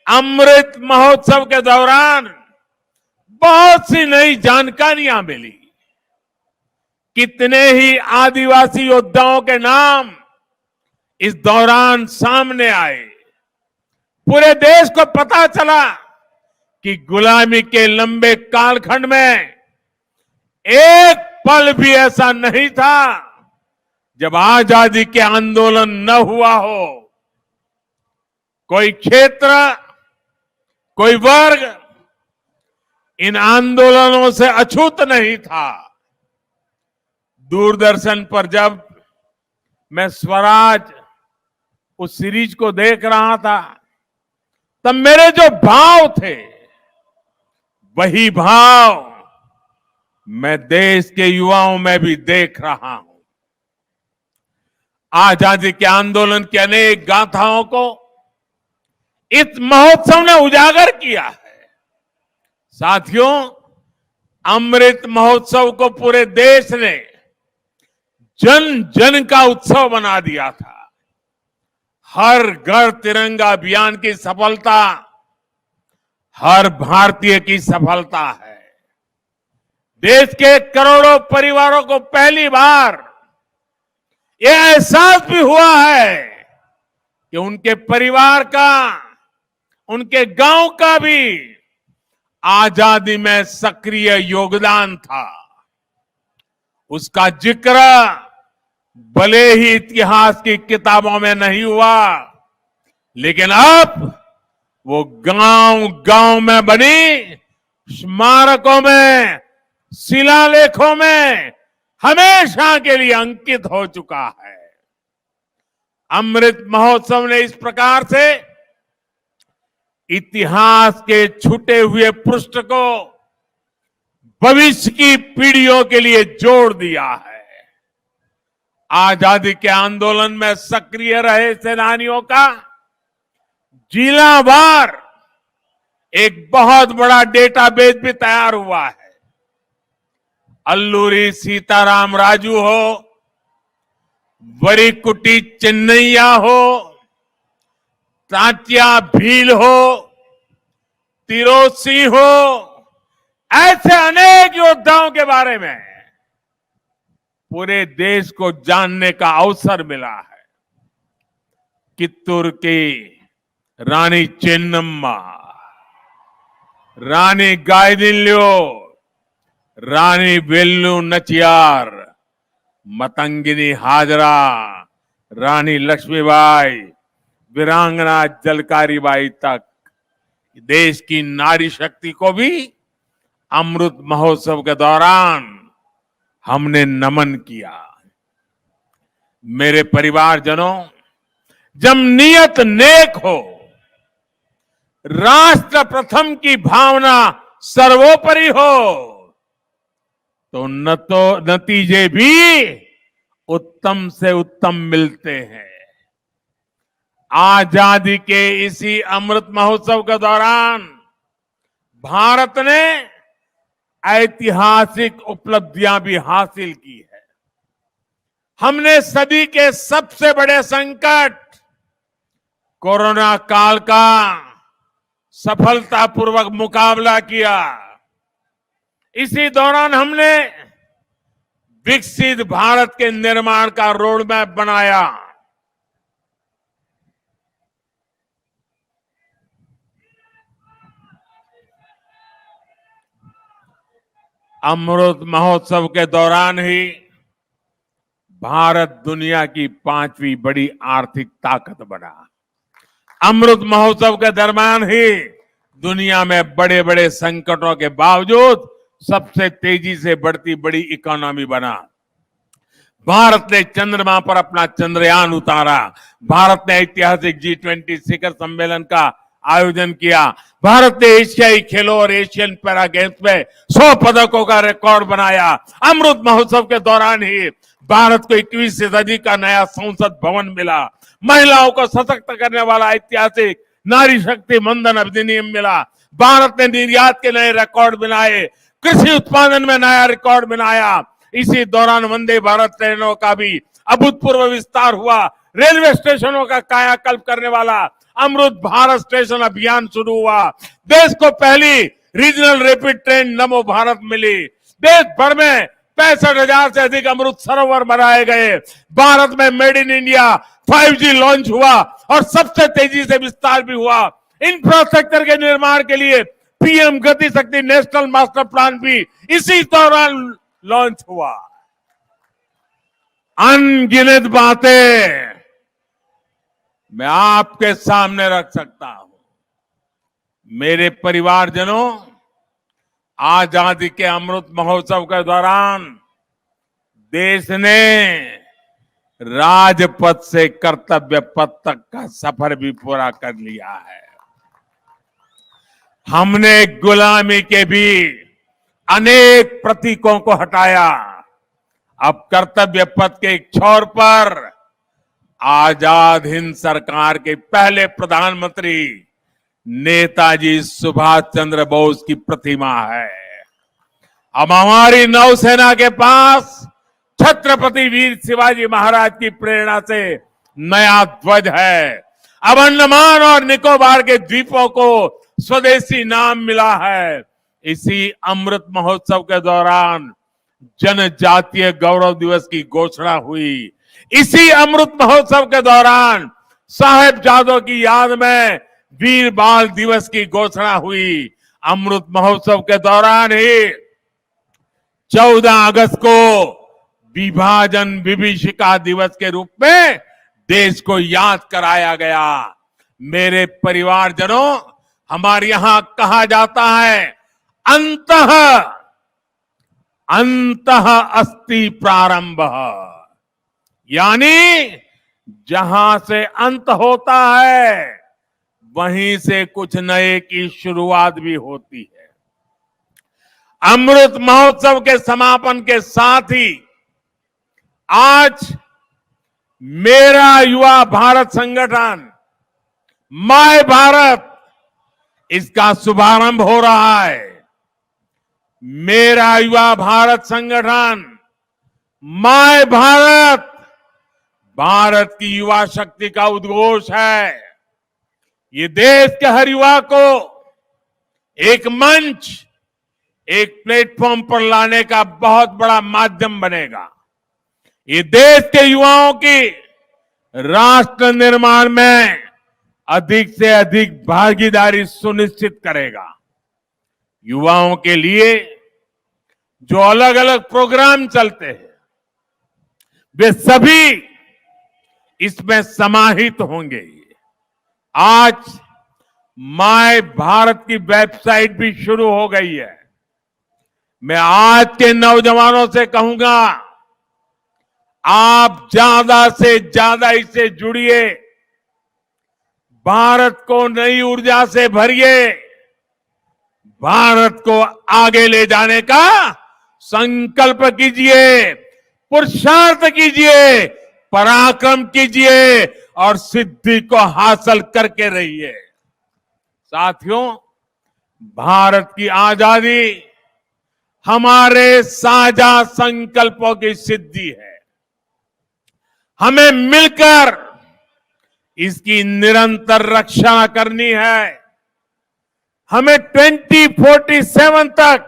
अमृत महोत्सव के दौरान बहुत सी नई जानकारियां मिली। कितने ही आदिवासी योद्धाओं के नाम इस दौरान सामने आए। पूरे देश को पता चला कि गुलामी के लंबे कालखंड में एक पल भी ऐसा नहीं था जब आजादी के आंदोलन न हुआ हो। कोई क्षेत्र, कोई वर्ग इन आंदोलनों से अछूत नहीं था। दूरदर्शन पर जब मैं स्वराज उस सीरीज को देख रहा था, तब मेरे जो भाव थे वही भाव मैं देश के युवाओं में भी देख रहा हूं। आजादी के आंदोलन की अनेक गाथाओं को इस महोत्सव ने उजागर किया है। साथियों, अमृत महोत्सव को पूरे देश ने जन जन का उत्सव बना दिया था। हर घर तिरंगा अभियान की सफलता हर भारतीय की सफलता है। देश के करोड़ों परिवारों को पहली बार यह एहसास भी हुआ है कि उनके परिवार का, उनके गांव का भी आजादी में सक्रिय योगदान था। उसका जिक्र भले ही इतिहास की किताबों में नहीं हुआ, लेकिन अब वो गांव गांव में बनी स्मारकों में, शिलालेखों में हमेशा के लिए अंकित हो चुका है। अमृत महोत्सव ने इस प्रकार से इतिहास के छूटे हुए पृष्ठ को भविष्य की पीढ़ियों के लिए जोड़ दिया है। आजादी के आंदोलन में सक्रिय रहे सेनानियों का जिलावार एक बहुत बड़ा डेटाबेस भी तैयार हुआ है। अल्लूरी सीताराम राजू हो, वरीकुटी चेन्नैया हो, तात्या भील हो, तिरोसी हो, ऐसे अनेक योद्धाओं के बारे में पूरे देश को जानने का अवसर मिला है। कित्तूर की रानी चेन्नम्मा, रानी गायदिन्ल्यो, रानी वेल्लू नचियार, मतंगिनी हाजरा, रानी लक्ष्मीबाई, वीरांगना जलकारी बाई तक देश की नारी शक्ति को भी अमृत महोत्सव के दौरान हमने नमन किया। मेरे परिवारजनों, जब नियत नेक हो, राष्ट्र प्रथम की भावना सर्वोपरि हो, तो नतीजे भी उत्तम से उत्तम मिलते हैं। आजादी के इसी अमृत महोत्सव के दौरान भारत ने ऐतिहासिक उपलब्धियां भी हासिल की है। हमने सदी के सबसे बड़े संकट कोरोना काल का सफलतापूर्वक मुकाबला किया। इसी दौरान हमने विकसित भारत के निर्माण का रोड मैप बनाया। अमृत महोत्सव के दौरान ही भारत दुनिया की 5वीं बड़ी आर्थिक ताकत बना। अमृत महोत्सव के दरमियान ही दुनिया में बड़े बड़े संकटों के बावजूद सबसे तेजी से बढ़ती बड़ी इकोनॉमी बना। भारत ने चंद्रमा पर अपना चंद्रयान उतारा। भारत ने ऐतिहासिक G20 शिखर सम्मेलन का आयोजन किया। भारत ने एशियाई खेलों और एशियन पैरा गेम्स में 100 पदकों का रिकॉर्ड बनाया। अमृत महोत्सव के दौरान ही भारत को 21वीं सदी का नया संसद भवन मिला। महिलाओं को सशक्त करने वाला ऐतिहासिक नारी शक्ति मंदन अधिनियम मिला। भारत ने निर्यात के नए रिकॉर्ड बनाए। कृषि उत्पादन में नया रिकॉर्ड बनाया। इसी दौरान वंदे भारत ट्रेनों का भी अभूतपूर्व विस्तार हुआ। रेलवे स्टेशनों का कायाकल्प करने वाला अमृत भारत स्टेशन अभियान शुरू हुआ। देश को पहली रीजनल रैपिड ट्रेन नमो भारत मिली। देश भर में 65,000 से अधिक अमृत सरोवर बनाए गए। भारत में made in India 5G launch हुआ और सबसे तेजी से विस्तार भी हुआ। इंफ्रास्ट्रक्चर के निर्माण के लिए पीएम गति शक्ति नेशनल मास्टर प्लान भी इसी दौरान लॉन्च हुआ। अनगिनत बातें मैं आपके सामने रख सकता हूं। मेरे परिवारजनों, आजादी के अमृत महोत्सव के दौरान देश ने राजपथ से कर्तव्य पथ तक का सफर भी पूरा कर लिया है। हमने गुलामी के भी अनेक प्रतीकों को हटाया। अब कर्तव्य पथ के एक छोर पर आजाद हिंद सरकार के पहले प्रधानमंत्री नेताजी सुभाष चंद्र बोस की प्रतिमा है। अब हमारी नौसेना के पास छत्रपति वीर शिवाजी महाराज की प्रेरणा से नया ध्वज है। अब अंडमान और निकोबार के द्वीपों को स्वदेशी नाम मिला है। इसी अमृत महोत्सव के दौरान जनजातीय गौरव दिवस की घोषणा हुई। इसी अमृत महोत्सव के दौरान साहिबजादों की याद में वीर बाल दिवस की घोषणा हुई। अमृत महोत्सव के दौरान ही 14 अगस्त को विभाजन विभीषिका दिवस के रूप में देश को याद कराया गया। मेरे परिवारजनों, हमारे यहां कहा जाता है अंतः अस्ति प्रारंभ, यानी जहां से अंत होता है वहीं से कुछ नए की शुरुआत भी होती है। अमृत महोत्सव के समापन के साथ ही आज मेरा युवा भारत संगठन माय भारत, इसका शुभारंभ हो रहा है। मेरा युवा भारत संगठन माय भारत भारत की युवा शक्ति का उद्घोष है। ये देश के हर युवा को एक मंच, एक प्लेटफॉर्म पर लाने का बहुत बड़ा माध्यम बनेगा। ये देश के युवाओं की राष्ट्र निर्माण में अधिक से अधिक भागीदारी सुनिश्चित करेगा। युवाओं के लिए जो अलग अलग प्रोग्राम चलते हैं वे सभी इसमें समाहित होंगे। आज माय भारत की वेबसाइट भी शुरू हो गई है। मैं आज के नौजवानों से कहूंगा, आप ज्यादा से ज्यादा इससे जुड़िए, भारत को नई ऊर्जा से भरिए, भारत को आगे ले जाने का संकल्प कीजिए, पुरुषार्थ कीजिए, पराक्रम कीजिए और सिद्धि को हासिल करके रहिए। साथियों, भारत की आजादी हमारे साझा संकल्पों की सिद्धि है। हमें मिलकर इसकी निरंतर रक्षा करनी है। हमें 2047 तक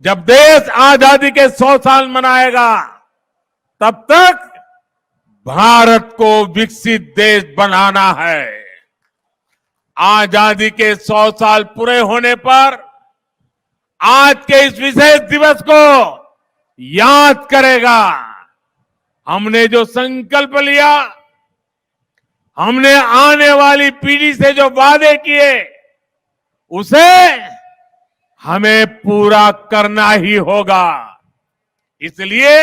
जब देश आजादी के 100 साल मनाएगा तब तक भारत को विकसित देश बनाना है। आजादी के 100 साल पूरे होने पर आज के इस विशेष दिवस को याद करेगा। हमने जो संकल्प लिया, हमने आने वाली पीढ़ी से जो वादे किए, उसे हमें पूरा करना ही होगा। इसलिए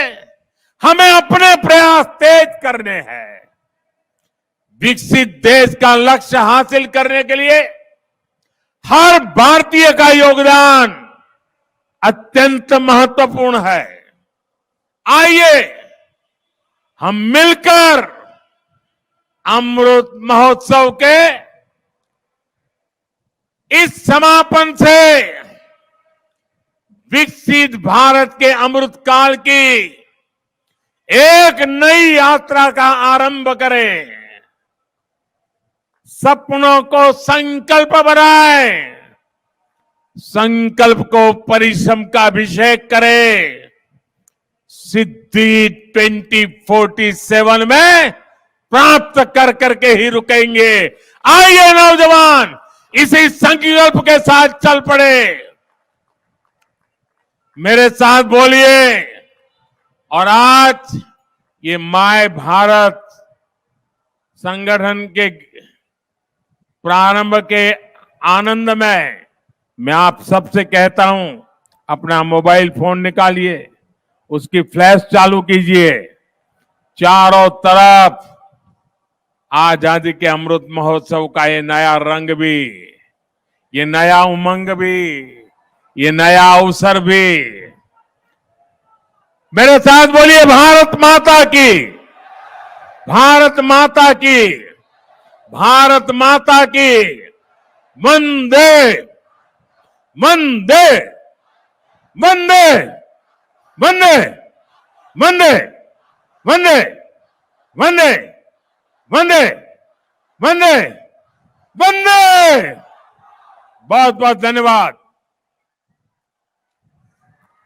हमें अपने प्रयास तेज करने हैं। विकसित देश का लक्ष्य हासिल करने के लिए हर भारतीय का योगदान अत्यंत महत्वपूर्ण है। आइए हम मिलकर अमृत महोत्सव के इस समापन से विकसित भारत के अमृत काल की एक नई यात्रा का आरंभ करें। सपनों को संकल्प बनाएं, संकल्प को परिश्रम का अभिषेक करें। सिद्धि 2047 में प्राप्त कर करके ही रुकेंगे। आइए नौजवान, इसी संकल्प के साथ चल पड़े। मेरे साथ बोलिए। और आज ये माय भारत संगठन के प्रारंभ के आनंद में मैं आप सबसे कहता हूं, अपना मोबाइल फोन निकालिए, उसकी फ्लैश चालू कीजिए। चारों तरफ आजादी के अमृत महोत्सव का ये नया रंग भी, ये नया उमंग भी, ये नया अवसर भी। मेरे साथ बोलिए, भारत माता की, भारत माता की, भारत माता की। वंदे वंदे वंदे वंदे वंदे वंदे वंदे वंदे वंदे वंदे। बहुत बहुत धन्यवाद।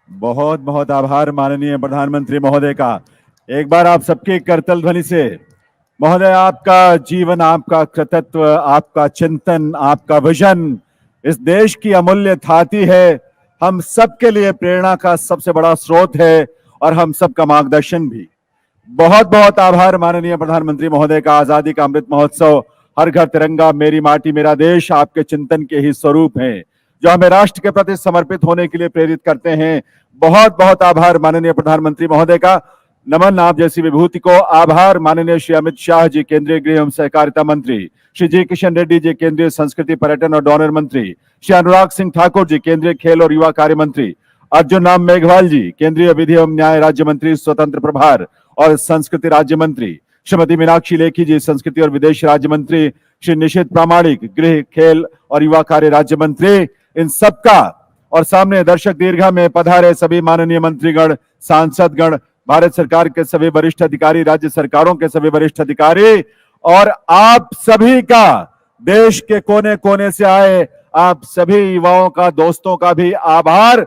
बहुत बहुत आभार माननीय प्रधानमंत्री महोदय का। एक बार आप सबके करतल ध्वनि से महोदय, आपका जीवन, आपका कृतित्व, आपका चिंतन, आपका विजन इस देश की अमूल्य थाती है। हम सबके लिए प्रेरणा का सबसे बड़ा स्रोत है और हम सबका मार्गदर्शन भी। बहुत बहुत आभार माननीय प्रधानमंत्री महोदय का। आजादी का अमृत महोत्सव, हर घर तिरंगा, मेरी माटी मेरा देश आपके चिंतन के ही स्वरूप हैं, जो हमें राष्ट्र के प्रति समर्पित होने के लिए प्रेरित करते हैं। बहुत बहुत आभार माननीय प्रधानमंत्री महोदय का। नमन आप जैसी विभूति को। आभार माननीय श्री अमित शाह जी, केंद्रीय गृह एवं सहकारिता मंत्री, श्री जी किशन रेड्डी जी, केंद्रीय संस्कृति पर्यटन और डोनर मंत्री, श्री अनुराग सिंह ठाकुर जी, केंद्रीय खेल और युवा कार्य मंत्री, अर्जुन राम मेघवाल जी, केंद्रीय विधि एवं न्याय राज्य मंत्री, स्वतंत्र प्रभार और संस्कृति राज्य मंत्री, श्रीमती मीनाक्षी लेखी जी, संस्कृति और विदेश राज्य मंत्री, श्री निशित प्रामाणिक, गृह खेल और युवा कार्य राज्य मंत्री, इन सबका और सामने दर्शक दीर्घा में पधारे सभी माननीय मंत्रीगण, सांसदगण, भारत सरकार के सभी वरिष्ठ अधिकारी, राज्य सरकारों के सभी वरिष्ठ अधिकारी और आप सभी का, देश के कोने कोने से आए आप सभी युवाओं का, दोस्तों का भी आभार।